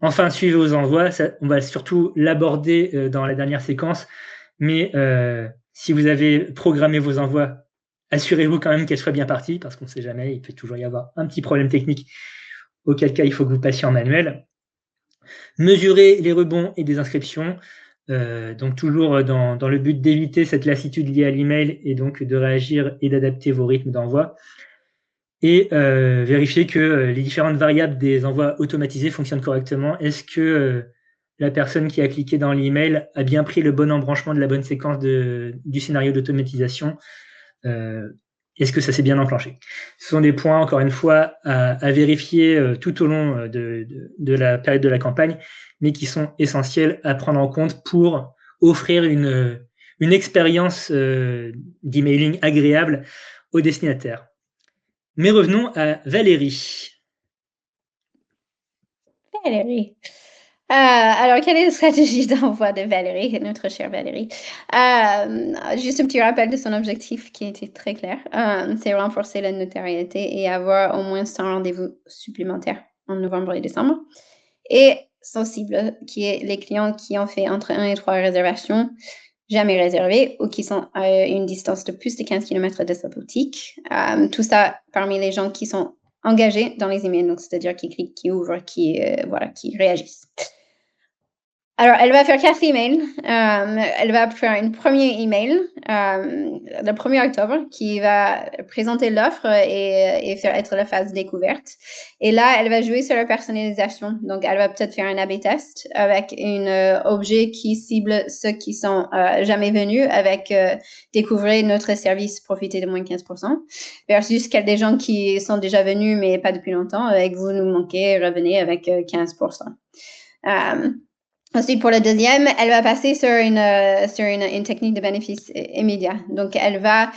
Enfin, suivez vos envois, on va surtout l'aborder dans la dernière séquence, mais si vous avez programmé vos envois, assurez-vous quand même qu'elles soient bien parties, parce qu'on ne sait jamais, il peut toujours y avoir un petit problème technique, auquel cas il faut que vous passiez en manuel. Mesurez les rebonds et des inscriptions, donc toujours dans le but d'éviter cette lassitude liée à l'email et donc de réagir et d'adapter vos rythmes d'envoi. Et vérifier que les différentes variables des envois automatisés fonctionnent correctement. Est-ce que la personne qui a cliqué dans l'email a bien pris le bon embranchement de la bonne séquence du scénario d'automatisation? Est-ce que ça s'est bien enclenché? Ce sont des points, encore une fois, à vérifier tout au long de la période de la campagne, mais qui sont essentiels à prendre en compte pour offrir une expérience d'emailing agréable aux destinataires. Mais revenons à Valérie. Valérie. Alors, quelle est la stratégie d'envoi de Valérie, notre chère Valérie? Juste un petit rappel de son objectif qui était très clair. C'est renforcer la notoriété et avoir au moins 100 rendez-vous supplémentaires en novembre et décembre. Et son cible, qui est les clients qui ont fait entre 1 et 3 réservations jamais réservées ou qui sont à une distance de plus de 15 km de sa boutique. Tout ça parmi les gens qui sont engagés dans les emails, donc c'est-à-dire qui cliquent, qui ouvrent, qui réagissent. Alors, elle va faire 4 emails. Elle va faire un premier email le 1er octobre qui va présenter l'offre et faire être la phase découverte. Et là, elle va jouer sur la personnalisation. Donc, elle va peut-être faire un A/B test avec un objet qui cible ceux qui sont jamais venus avec découvrir notre service, profiter de moins 15%, versus des gens qui sont déjà venus mais pas depuis longtemps. Avec vous, nous manquez, revenez avec 15%. Ensuite, pour le deuxième, elle va passer sur une technique de bénéfice immédiat. Donc, elle va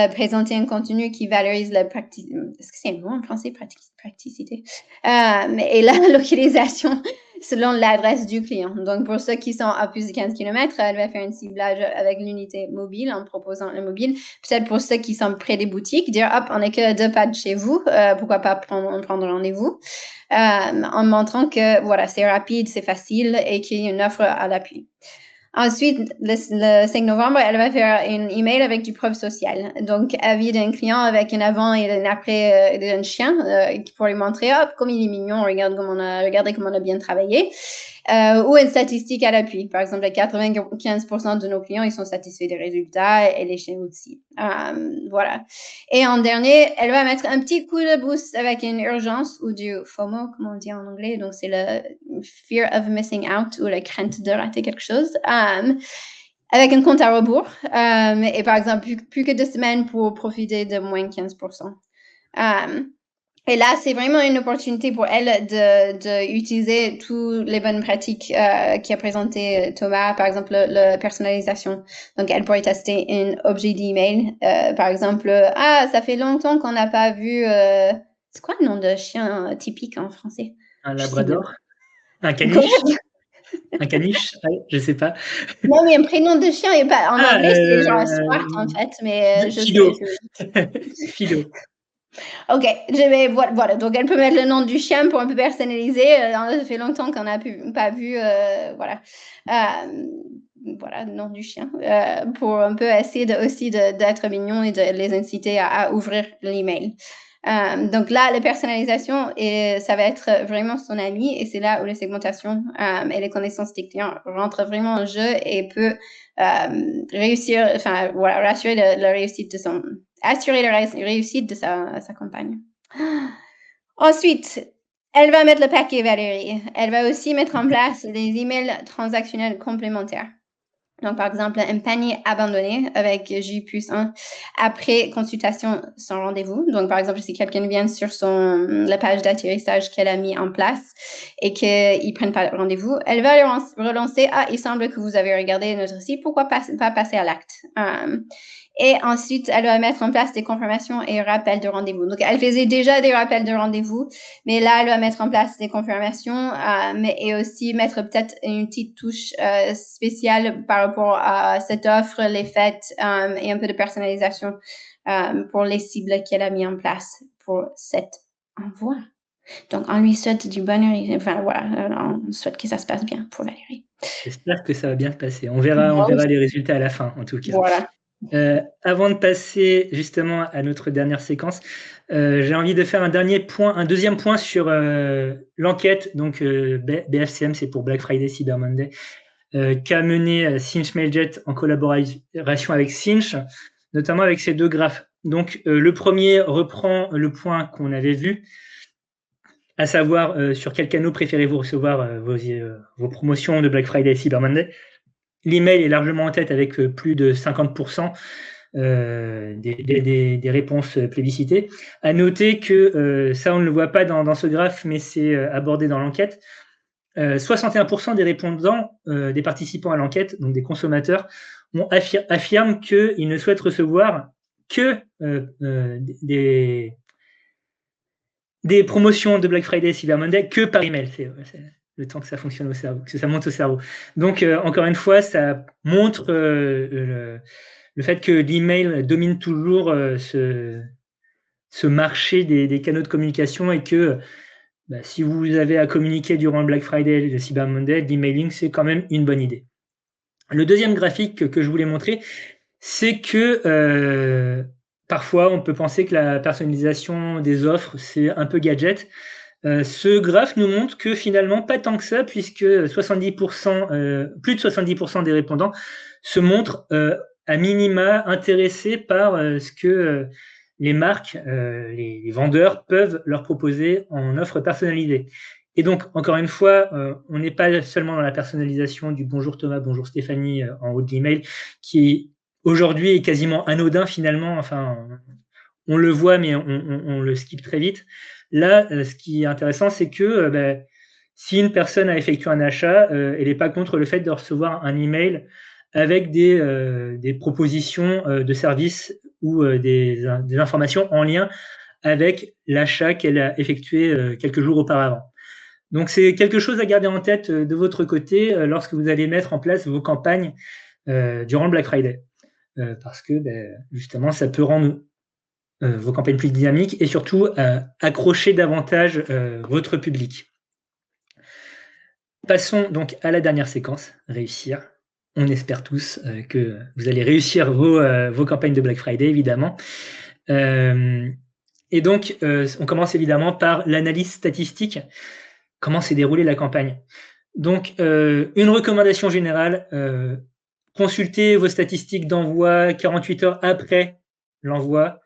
présenter un contenu qui valorise la praticité. Est-ce que c'est un mot en français, praticité? Et la localisation selon l'adresse du client. Donc, pour ceux qui sont à plus de 15 km, elle va faire un ciblage avec l'unité mobile en proposant le mobile. Peut-être pour ceux qui sont près des boutiques, dire hop, on n'est que 2 pas de chez vous, pourquoi pas prendre rendez-vous? En montrant que voilà, c'est rapide, c'est facile et qu'il y a une offre à l'appui. Ensuite, le 5 novembre, elle va faire un email avec du preuve sociale. Donc, avis d'un client avec un avant et un après d'un chien pour lui montrer, hop, comme il est mignon, regardez comment on a bien travaillé. Ou une statistique à l'appui. Par exemple, 95% de nos clients, ils sont satisfaits des résultats et les chiens aussi. Voilà. Et en dernier, elle va mettre un petit coup de boost avec une urgence ou du FOMO, comme on dit en anglais. Donc, c'est le fear of missing out ou la crainte de rater quelque chose. Avec un compte à rebours. Et par exemple, plus que 2 semaines pour profiter de moins 15%. Et là, c'est vraiment une opportunité pour elle d'utiliser toutes les bonnes pratiques qui a présenté Thomas, par exemple la personnalisation. Donc, elle pourrait tester un objet d'email, par exemple, ça fait longtemps qu'on n'a pas vu, c'est quoi le nom de chien typique en français? Un labrador? Un caniche? Un caniche? Je sais pas. Non, mais un prénom de chien, et pas en anglais, c'est genre Swart en fait, mais Fido. Fido. Ok, voilà, donc elle peut mettre le nom du chien pour un peu personnaliser. Ça fait longtemps qu'on n'a pas vu, voilà, le nom du chien, pour un peu essayer d'être mignon et de les inciter à ouvrir l'email. Donc là, la personnalisation, ça va être vraiment son ami, et c'est là où la segmentation et les connaissances des clients rentrent vraiment en jeu et peut réussir, enfin voilà, rassurer la réussite de sa campagne. Ensuite, elle va mettre le paquet, Valérie. Elle va aussi mettre en place des emails transactionnels complémentaires. Donc, par exemple, un panier abandonné avec J+1 après consultation sans rendez-vous. Donc, par exemple, si quelqu'un vient sur la page d'atterrissage qu'elle a mis en place et qu'ils ne prennent pas rendez-vous, elle va relancer. Il semble que vous avez regardé notre site. Pourquoi pas passer à l'acte? Et ensuite, elle va mettre en place des confirmations et rappels de rendez-vous. Donc, elle faisait déjà des rappels de rendez-vous, mais là, elle va mettre en place des confirmations et aussi mettre peut-être une petite touche spéciale par rapport à cette offre, les fêtes et un peu de personnalisation pour les cibles qu'elle a mis en place pour cet envoi. Donc, on lui souhaite du bonheur. Enfin, voilà, on souhaite que ça se passe bien pour Valérie. J'espère que ça va bien se passer. On verra les résultats à la fin, en tout cas. Voilà. Avant de passer justement à notre dernière séquence, j'ai envie de faire un deuxième point sur l'enquête, donc BFCM, c'est pour Black Friday Cyber Monday, qu'a mené Cinch Mailjet en collaboration avec Cinch, notamment avec ces deux graphes. Donc le premier reprend le point qu'on avait vu, à savoir sur quels canaux préférez-vous recevoir vos promotions de Black Friday Cyber Monday. L'email est largement en tête avec plus de 50% des réponses plébiscitées. À noter que ça, on ne le voit pas dans ce graphe, mais c'est abordé dans l'enquête. 61% des répondants, des participants à l'enquête, donc des consommateurs, affirment qu'ils ne souhaitent recevoir que des promotions de Black Friday, Cyber Monday, que par email. C'est le temps que ça fonctionne au cerveau, que ça monte au cerveau. Donc, encore une fois, ça montre le fait que l'email domine toujours ce marché des canaux de communication et que si vous avez à communiquer durant le Black Friday et le Cyber Monday, l'emailing, c'est quand même une bonne idée. Le deuxième graphique que je voulais montrer, c'est que parfois, on peut penser que la personnalisation des offres, c'est un peu gadget. Ce graphe nous montre que finalement, pas tant que ça, puisque 70%, plus de 70% des répondants se montrent à minima intéressés par ce que les marques, les vendeurs peuvent leur proposer en offre personnalisée. Et donc, encore une fois, on n'est pas seulement dans la personnalisation du bonjour Thomas, bonjour Stéphanie en haut de l'email, qui aujourd'hui est quasiment anodin finalement. Enfin, on le voit, mais on le skip très vite. Là, ce qui est intéressant, c'est que si une personne a effectué un achat, elle n'est pas contre le fait de recevoir un email avec des propositions de services ou des informations en lien avec l'achat qu'elle a effectué quelques jours auparavant. Donc, c'est quelque chose à garder en tête de votre côté lorsque vous allez mettre en place vos campagnes durant le Black Friday. Parce que justement, ça peut rendre vos campagnes plus dynamiques et surtout accrocher davantage votre public. Passons donc à la dernière séquence, réussir. On espère tous que vous allez réussir vos campagnes de Black Friday, évidemment. Et donc, on commence évidemment par l'analyse statistique. Comment s'est déroulée la campagne? Donc, une recommandation générale, consultez vos statistiques d'envoi 48 heures après l'envoi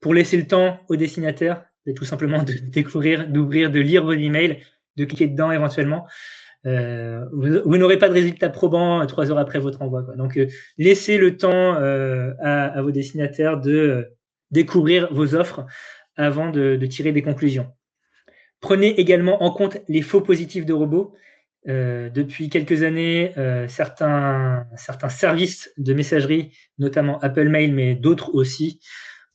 pour laisser le temps au destinataire tout simplement de découvrir, d'ouvrir, de lire vos emails, de cliquer dedans éventuellement. Vous n'aurez pas de résultat probant 3 heures après votre envoi, quoi. Donc, laissez le temps à vos destinataires de découvrir vos offres avant de tirer des conclusions. Prenez également en compte les faux positifs de robots. Depuis quelques années, certains services de messagerie, notamment Apple Mail, mais d'autres aussi,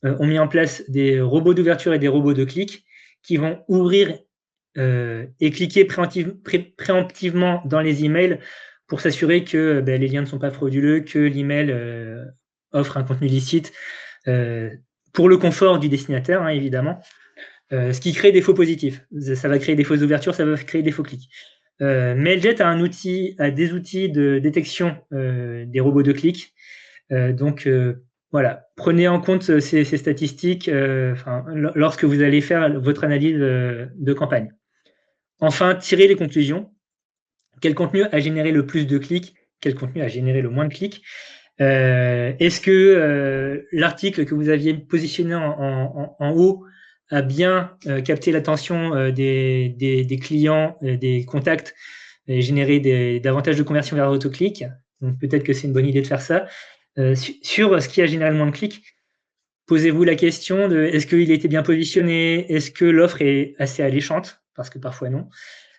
ont mis en place des robots d'ouverture et des robots de clic qui vont ouvrir et cliquer préemptivement dans les emails pour s'assurer que les liens ne sont pas frauduleux, que l'email offre un contenu licite pour le confort du destinataire, hein, évidemment. Ce qui crée des faux positifs. Ça va créer des fausses ouvertures, ça va créer des faux clics. Mailjet a des outils de détection des robots de clic. Donc, voilà, prenez en compte ces statistiques lorsque vous allez faire votre analyse de campagne. Enfin, tirez les conclusions. Quel contenu a généré le plus de clics? Quel contenu a généré le moins de clics? Est-ce que l'article que vous aviez positionné en haut a bien capté l'attention des clients, des contacts, et généré davantage de conversions vers l'autoclic? Donc peut-être que c'est une bonne idée de faire ça. Sur ce qui a généré le moins de clics, posez-vous la question de est-ce qu'il était bien positionné? Est-ce que l'offre est assez alléchante? Parce que parfois non.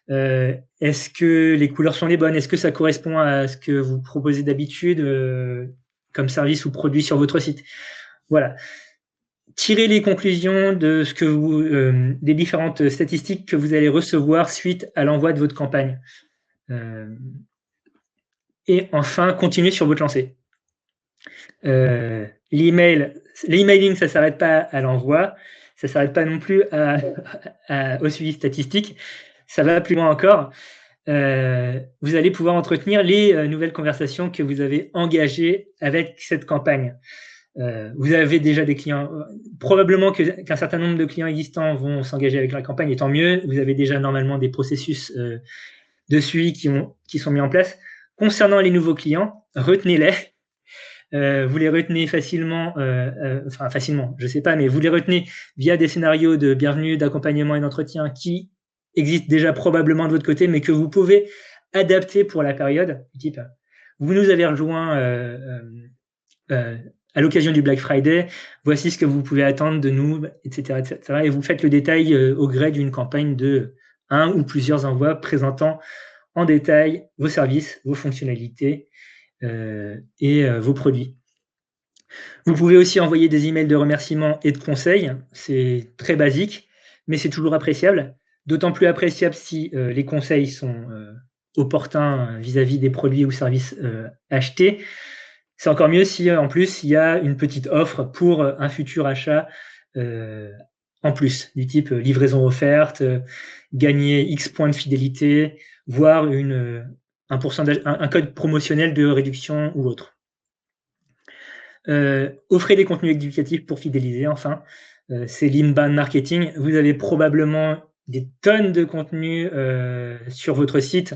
Est-ce que les couleurs sont les bonnes? Est-ce que ça correspond à ce que vous proposez d'habitude comme service ou produit sur votre site? Voilà. Tirez les conclusions de ce que des différentes statistiques que vous allez recevoir suite à l'envoi de votre campagne. Et enfin, continuez sur votre lancée. L'emailing, ça ne s'arrête pas à l'envoi, ça ne s'arrête pas non plus au suivi statistique, ça va plus loin encore. Vous allez pouvoir entretenir les nouvelles conversations que vous avez engagées avec cette campagne. Vous avez déjà des clients, probablement qu'un certain nombre de clients existants vont s'engager avec la campagne, et tant mieux. Vous avez déjà normalement des processus de suivi qui sont mis en place. Concernant les nouveaux clients, retenez-les. Vous les retenez facilement, facilement, je ne sais pas, mais vous les retenez via des scénarios de bienvenue, d'accompagnement et d'entretien qui existent déjà probablement de votre côté, mais que vous pouvez adapter pour la période. Type, vous nous avez rejoint à l'occasion du Black Friday, voici ce que vous pouvez attendre de nous, etc. etc. Et vous faites le détail au gré d'une campagne de un ou plusieurs envois présentant en détail vos services, vos fonctionnalités et vos produits. Vous pouvez aussi envoyer des emails de remerciements et de conseils. C'est très basique, mais c'est toujours appréciable. D'autant plus appréciable si les conseils sont opportuns vis-à-vis des produits ou services achetés. C'est encore mieux si en plus il y a une petite offre pour un futur achat en plus, du type livraison offerte, gagner X points de fidélité, voire un pourcentage, un code promotionnel de réduction ou autre. Offrez des contenus éducatifs pour fidéliser, enfin. C'est l'inbound marketing. Vous avez probablement des tonnes de contenus sur votre site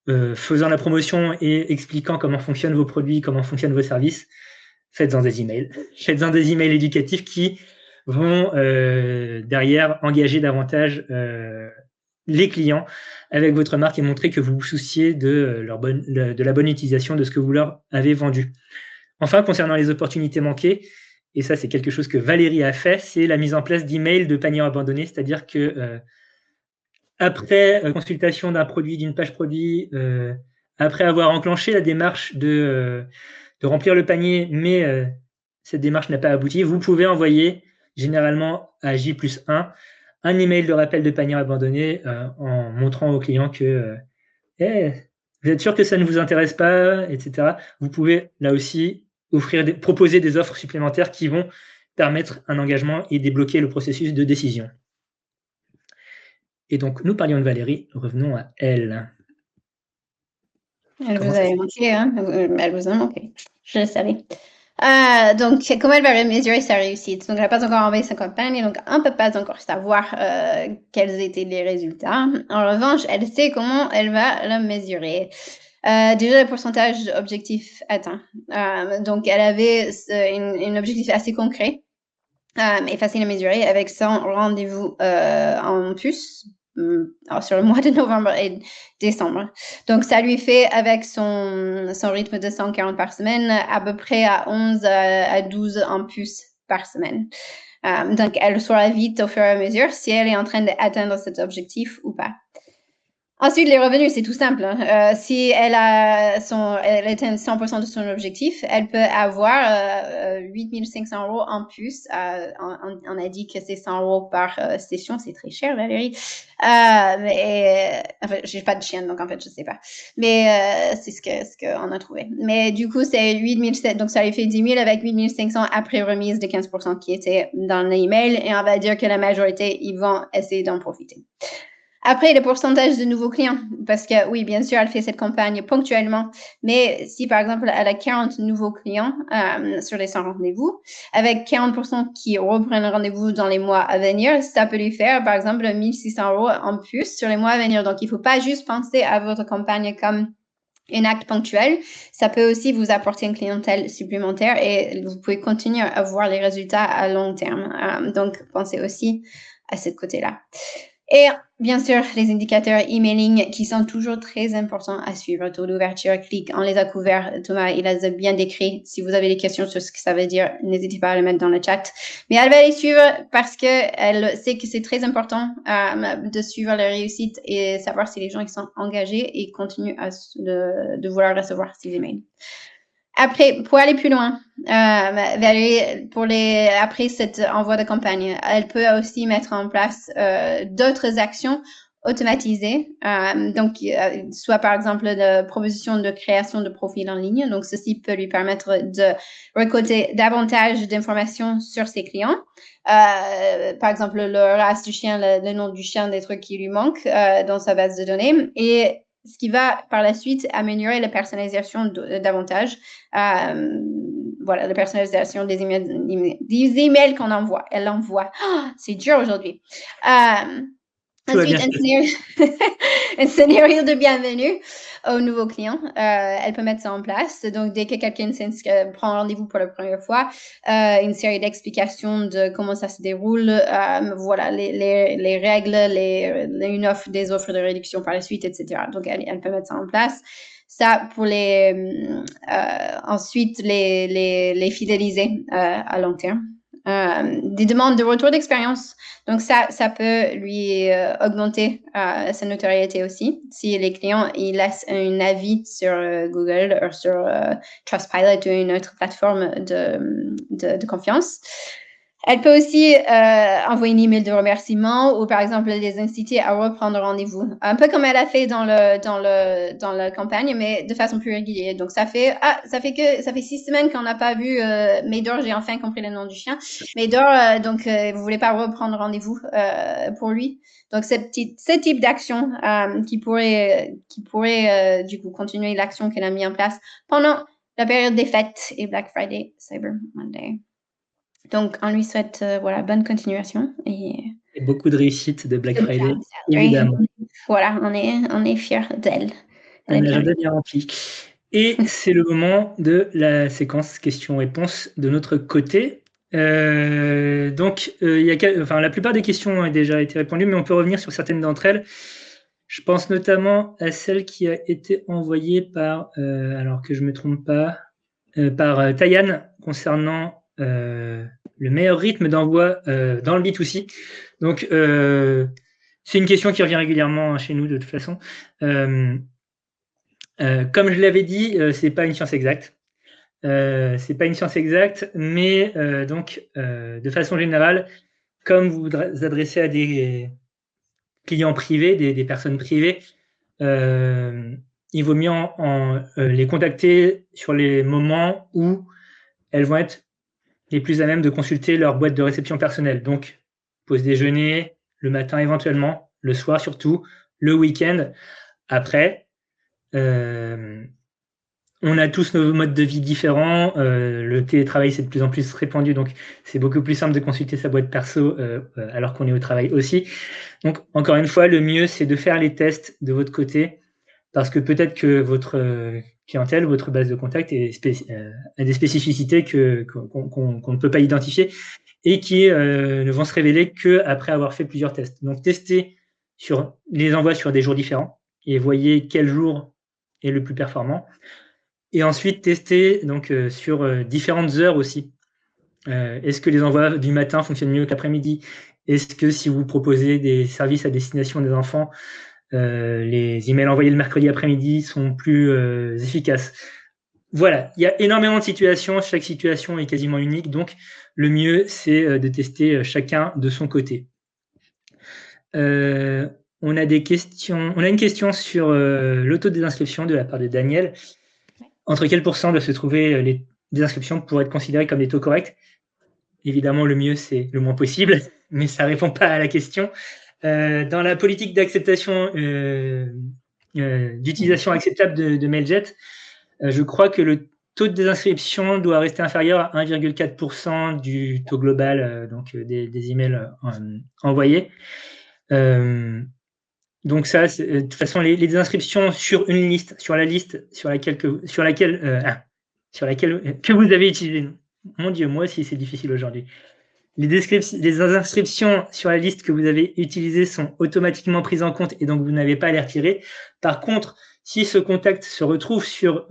faisant la promotion et expliquant comment fonctionnent vos produits, comment fonctionnent vos services. Faites-en des emails. Faites-en des emails éducatifs qui vont derrière engager davantage les clients avec votre marque et montrer que vous vous souciez de la bonne utilisation de ce que vous leur avez vendu. Enfin, concernant les opportunités manquées, et ça c'est quelque chose que Valérie a fait, c'est la mise en place d'emails de paniers abandonnés, c'est-à-dire que après consultation d'un produit, d'une page produit, après avoir enclenché la démarche de remplir le panier, mais cette démarche n'a pas abouti, vous pouvez envoyer généralement à J+1 un email de rappel de panier abandonné en montrant au client que vous êtes sûr que ça ne vous intéresse pas, etc. Vous pouvez là aussi proposer des offres supplémentaires qui vont permettre un engagement et débloquer le processus de décision. Et donc, nous parlions de Valérie, revenons à elle. Elle vous a manqué, hein? Elle vous a manqué, je le savais. Donc, comment elle va mesurer sa réussite? Donc, elle n'a pas encore envoyé sa campagne, donc on ne peut pas encore savoir quels étaient les résultats. En revanche, elle sait comment elle va la mesurer. Déjà, le pourcentage d'objectifs atteints. Donc, elle avait un objectif assez concret et facile à mesurer avec son rendez-vous en plus sur le mois de novembre et décembre. Donc, ça lui fait, avec son rythme de 140 par semaine, à peu près à 11 à 12 en plus par semaine. Donc, elle saura vite au fur et à mesure si elle est en train d'atteindre cet objectif ou pas. Ensuite, les revenus, c'est tout simple. Si elle atteint 100% de son objectif, elle peut avoir 8 500 € en plus. On a dit que c'est 100 € par session. C'est très cher, Valérie. Enfin, j'ai pas de chienne, donc en fait, je sais pas. Mais c'est ce qu'on a trouvé. Mais du coup, c'est 8 700. Donc, ça lui fait 10 000 avec 8 500 après remise de 15% qui était dans l'email. Et on va dire que la majorité, ils vont essayer d'en profiter. Après, le pourcentage de nouveaux clients, parce que oui, bien sûr, elle fait cette campagne ponctuellement, mais si par exemple, elle a 40 nouveaux clients sur les 100 rendez-vous, avec 40% qui reprennent rendez-vous dans les mois à venir, ça peut lui faire par exemple 1 600 € en plus sur les mois à venir. Donc, il ne faut pas juste penser à votre campagne comme un acte ponctuel, ça peut aussi vous apporter une clientèle supplémentaire et vous pouvez continuer à voir les résultats à long terme. Donc, pensez aussi à ce côté-là. Et bien sûr, les indicateurs emailing qui sont toujours très importants à suivre. Taux d'ouverture, clic, on les a couverts. Thomas, il les a bien décrits. Si vous avez des questions sur ce que ça veut dire, n'hésitez pas à les mettre dans le chat. Mais elle va les suivre parce qu'elle sait que c'est très important de suivre la réussite et savoir si les gens ils sont engagés et continuent de vouloir recevoir ces emails. Après, pour aller plus loin, Valérie, après cet envoi de campagne, elle peut aussi mettre en place d'autres actions automatisé. Donc, soit par exemple de proposition de création de profil en ligne. Donc, ceci peut lui permettre de récolter davantage d'informations sur ses clients. Par exemple, le race du chien, le nom du chien, des trucs qui lui manquent dans sa base de données. Et ce qui va par la suite améliorer la personnalisation davantage. Voilà, la personnalisation des emails qu'on envoie. Elle envoie. Oh, c'est dur aujourd'hui. Ensuite, un scénario de bienvenue aux nouveaux clients. Elle peut mettre ça en place. Donc, dès que quelqu'un prend rendez-vous pour la première fois, une série d'explications de comment ça se déroule, voilà, les règles, une offre, des offres de réduction par la suite, etc. Donc, elle peut mettre ça en place. Ça, pour ensuite les fidéliser à long terme. Des demandes de retour d'expérience. Donc, ça peut lui augmenter sa notoriété aussi. Si les clients ils laissent un avis sur Google ou sur Trustpilot ou une autre plateforme de confiance. Elle peut aussi envoyer un email de remerciement ou, par exemple, les inciter à reprendre rendez-vous. Un peu comme elle a fait dans la campagne, mais de façon plus régulière. Donc, ça fait 6 semaines qu'on n'a pas vu Médor, j'ai enfin compris le nom du chien. Médor, vous voulez pas reprendre rendez-vous pour lui. Donc, ce type d'action qui pourrait du coup continuer l'action qu'elle a mis en place pendant la période des fêtes et Black Friday, Cyber Monday. Donc, on lui souhaite bonne continuation. Et beaucoup de réussite de Black Friday, évidemment. Voilà, on est fiers d'elle. Un agenda bien rempli. Et c'est le moment de la séquence questions-réponses de notre côté. Donc, la plupart des questions ont déjà été répondues, mais on peut revenir sur certaines d'entre elles. Je pense notamment à celle qui a été envoyée par, alors que je ne me trompe pas, par Tayan concernant le meilleur rythme d'envoi dans le B2C. Donc, c'est une question qui revient régulièrement chez nous de toute façon. Comme je l'avais dit, c'est pas une science exacte. C'est pas une science exacte, mais de façon générale, comme vous vous adressez à des clients privés, des personnes privées, il vaut mieux les contacter sur les moments où elles vont être les plus à même de consulter leur boîte de réception personnelle. Donc, pause déjeuner, le matin éventuellement, le soir surtout, le week-end. Après, on a tous nos modes de vie différents. Le télétravail, c'est de plus en plus répandu, donc c'est beaucoup plus simple de consulter sa boîte perso alors qu'on est au travail aussi. Donc, encore une fois, le mieux, c'est de faire les tests de votre côté, parce que peut-être que votre clientèle, votre base de contact a des spécificités qu'on ne peut pas identifier et qui ne vont se révéler qu'après avoir fait plusieurs tests. Donc, testez les envois sur des jours différents et voyez quel jour est le plus performant. Et ensuite, testez sur différentes heures aussi. Est-ce que les envois du matin fonctionnent mieux qu'après-midi? Est-ce que si vous proposez des services à destination des enfants, les emails envoyés le mercredi après-midi sont plus efficaces? Voilà, il y a énormément de situations, chaque situation est quasiment unique, donc le mieux, c'est de tester chacun de son côté. On a une question sur l'auto-désinscription de la part de Daniel. Entre quel pourcent doivent se trouver les désinscriptions pour être considérées comme des taux corrects? Évidemment, le mieux, c'est le moins possible, mais ça ne répond pas à la question. Dans la politique d'acceptation, d'utilisation acceptable de Mailjet, je crois que le taux de désinscription doit rester inférieur à 1,4% du taux global des emails envoyés. Donc ça, de toute façon, les désinscriptions sur une liste, sur la liste sur laquelle que vous avez utilisé. Mon Dieu, moi aussi, c'est difficile aujourd'hui. Les inscriptions sur la liste que vous avez utilisée sont automatiquement prises en compte et donc vous n'avez pas à les retirer. Par contre, si ce contact se retrouve sur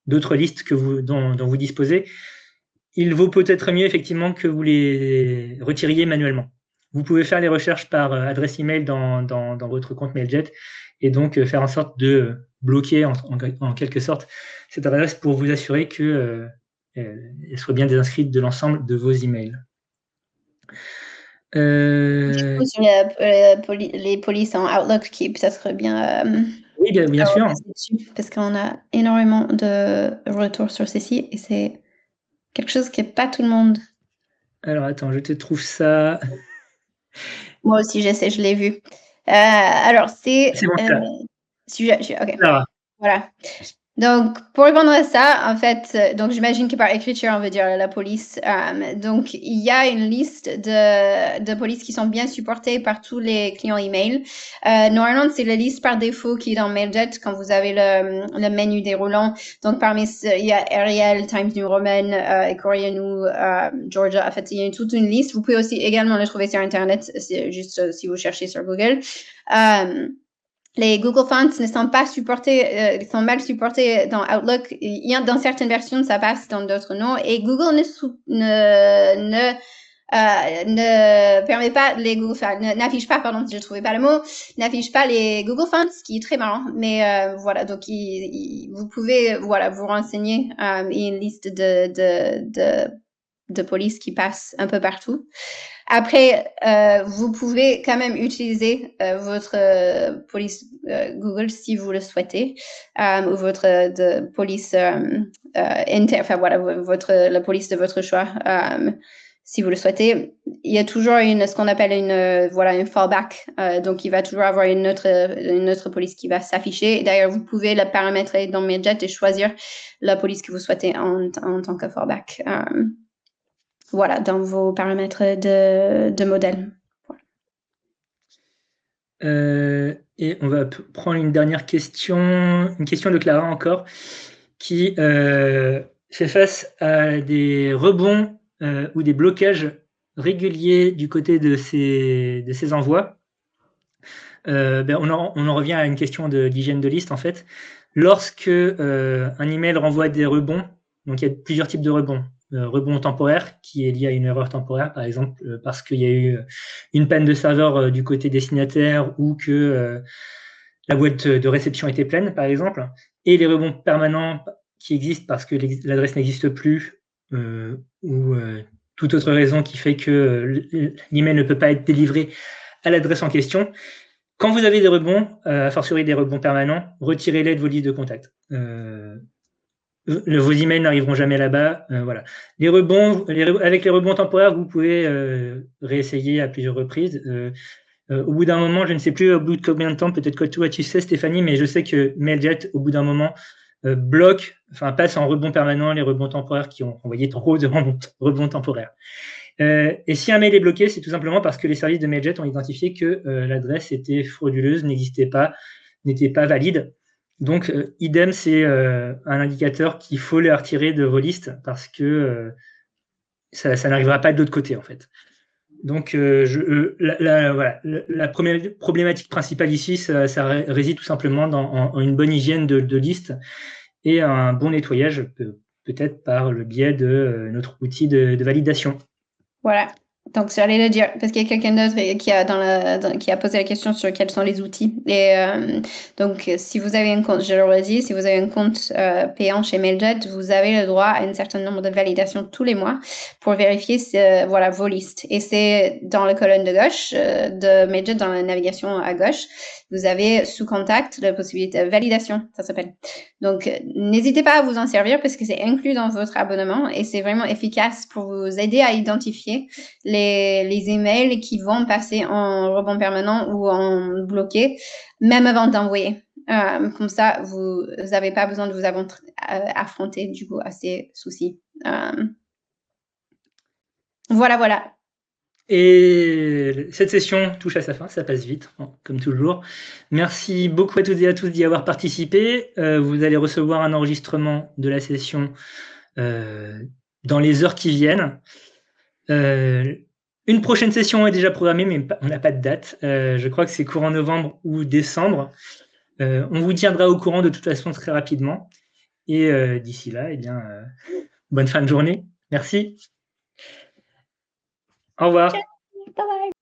d'autres listes dont vous disposez, il vaut peut-être mieux effectivement que vous les retiriez manuellement. Vous pouvez faire les recherches par adresse email dans votre compte Mailjet et donc faire en sorte de bloquer en quelque sorte cette adresse pour vous assurer qu'elle soit bien désinscrite de l'ensemble de vos emails. Euh, Sur les polices en Outlook qui ça serait bien oui, bien sûr. dessus, parce qu'on a énormément de retours sur ceci et c'est quelque chose que pas tout le monde. Alors, attends, je te trouve ça. Moi aussi, j'essaie, je l'ai vu. Alors, c'est C'est bon, ça. OK. Clara. Voilà. Donc, pour répondre à ça, en fait, donc j'imagine que par écriture, on veut dire la police. Donc, il y a une liste de polices qui sont bien supportées par tous les clients email. Normalement, c'est la liste par défaut qui est dans Mailjet quand vous avez le menu déroulant. Donc, parmi il y a Arial, Times New Roman, Korea New, Georgia. En fait, il y a toute une liste. Vous pouvez aussi également le trouver sur Internet, c'est juste si vous cherchez sur Google. Les Google Fonts ne sont pas supportés, ils sont mal supportés dans Outlook. Dans certaines versions, ça passe, dans d'autres non. Et Google ne permet pas les Google Fonts, n'affiche pas, pardon, je ne trouvais pas le mot, n'affiche pas les Google Fonts, ce qui est très marrant. Mais voilà, donc vous pouvez voilà, vous renseigner. Il y a une liste de police qui passe un peu partout. Après, vous pouvez quand même utiliser votre police Google si vous le souhaitez, ou votre police enfin voilà, la police de votre choix, si vous le souhaitez. Il y a toujours ce qu'on appelle une fallback. Donc, il va toujours avoir une autre police qui va s'afficher. D'ailleurs, vous pouvez la paramétrer dans Mailjet et choisir la police que vous souhaitez en tant que fallback. Voilà, dans vos paramètres de modèle. Et on va prendre une dernière question, une question de Clara encore, qui fait face à des rebonds ou des blocages réguliers du côté de ces envois. On en revient à une question d'hygiène de liste en fait. Lorsque un email renvoie des rebonds, donc il y a plusieurs types de rebonds. Rebond temporaire qui est lié à une erreur temporaire, par exemple parce qu'il y a eu une panne de serveur du côté destinataire ou que la boîte de réception était pleine, par exemple, et les rebonds permanents qui existent parce que l'adresse n'existe plus ou toute autre raison qui fait que l'email ne peut pas être délivré à l'adresse en question. Quand vous avez des rebonds, a fortiori des rebonds permanents, retirez-les de vos listes de contacts. Vos emails n'arriveront jamais là-bas. Voilà. Les rebonds, avec les rebonds temporaires, vous pouvez réessayer à plusieurs reprises. Au bout d'un moment, je ne sais plus au bout de combien de temps, peut-être que toi tu sais, Stéphanie, mais je sais que Mailjet, au bout d'un moment, passe en rebond permanent les rebonds temporaires qui ont envoyé trop de rebonds temporaires. Et si un mail est bloqué, c'est tout simplement parce que les services de Mailjet ont identifié que l'adresse était frauduleuse, n'existait pas, n'était pas valide. Donc, idem, c'est un indicateur qu'il faut les retirer de vos listes parce que ça n'arrivera pas de l'autre côté, en fait. Donc, la première problématique principale ici, ça réside tout simplement en une bonne hygiène de liste et un bon nettoyage, peut-être par le biais de notre outil de validation. Voilà. Donc, j'allais le dire, parce qu'il y a quelqu'un d'autre qui a posé la question sur quels sont les outils. Et donc, si vous avez un compte, je le redis, si vous avez un compte payant chez Mailjet, vous avez le droit à un certain nombre de validations tous les mois pour vérifier voilà, vos listes. Et c'est dans la colonne de gauche de Mailjet, dans la navigation à gauche, vous avez sous contact la possibilité de validation, ça s'appelle. Donc, n'hésitez pas à vous en servir parce que c'est inclus dans votre abonnement et c'est vraiment efficace pour vous aider à identifier les emails qui vont passer en rebond permanent ou en bloqué, même avant d'envoyer. Comme ça, vous n'avez pas besoin de vous affronter du coup à ces soucis. Voilà. Et cette session touche à sa fin, ça passe vite, comme toujours. Merci beaucoup à toutes et à tous d'y avoir participé. Vous allez recevoir un enregistrement de la session dans les heures qui viennent. Une prochaine session est déjà programmée, mais on n'a pas de date. Je crois que c'est courant novembre ou décembre. On vous tiendra au courant de toute façon très rapidement. Et d'ici là, bonne fin de journée. Merci. Au revoir. Bye bye.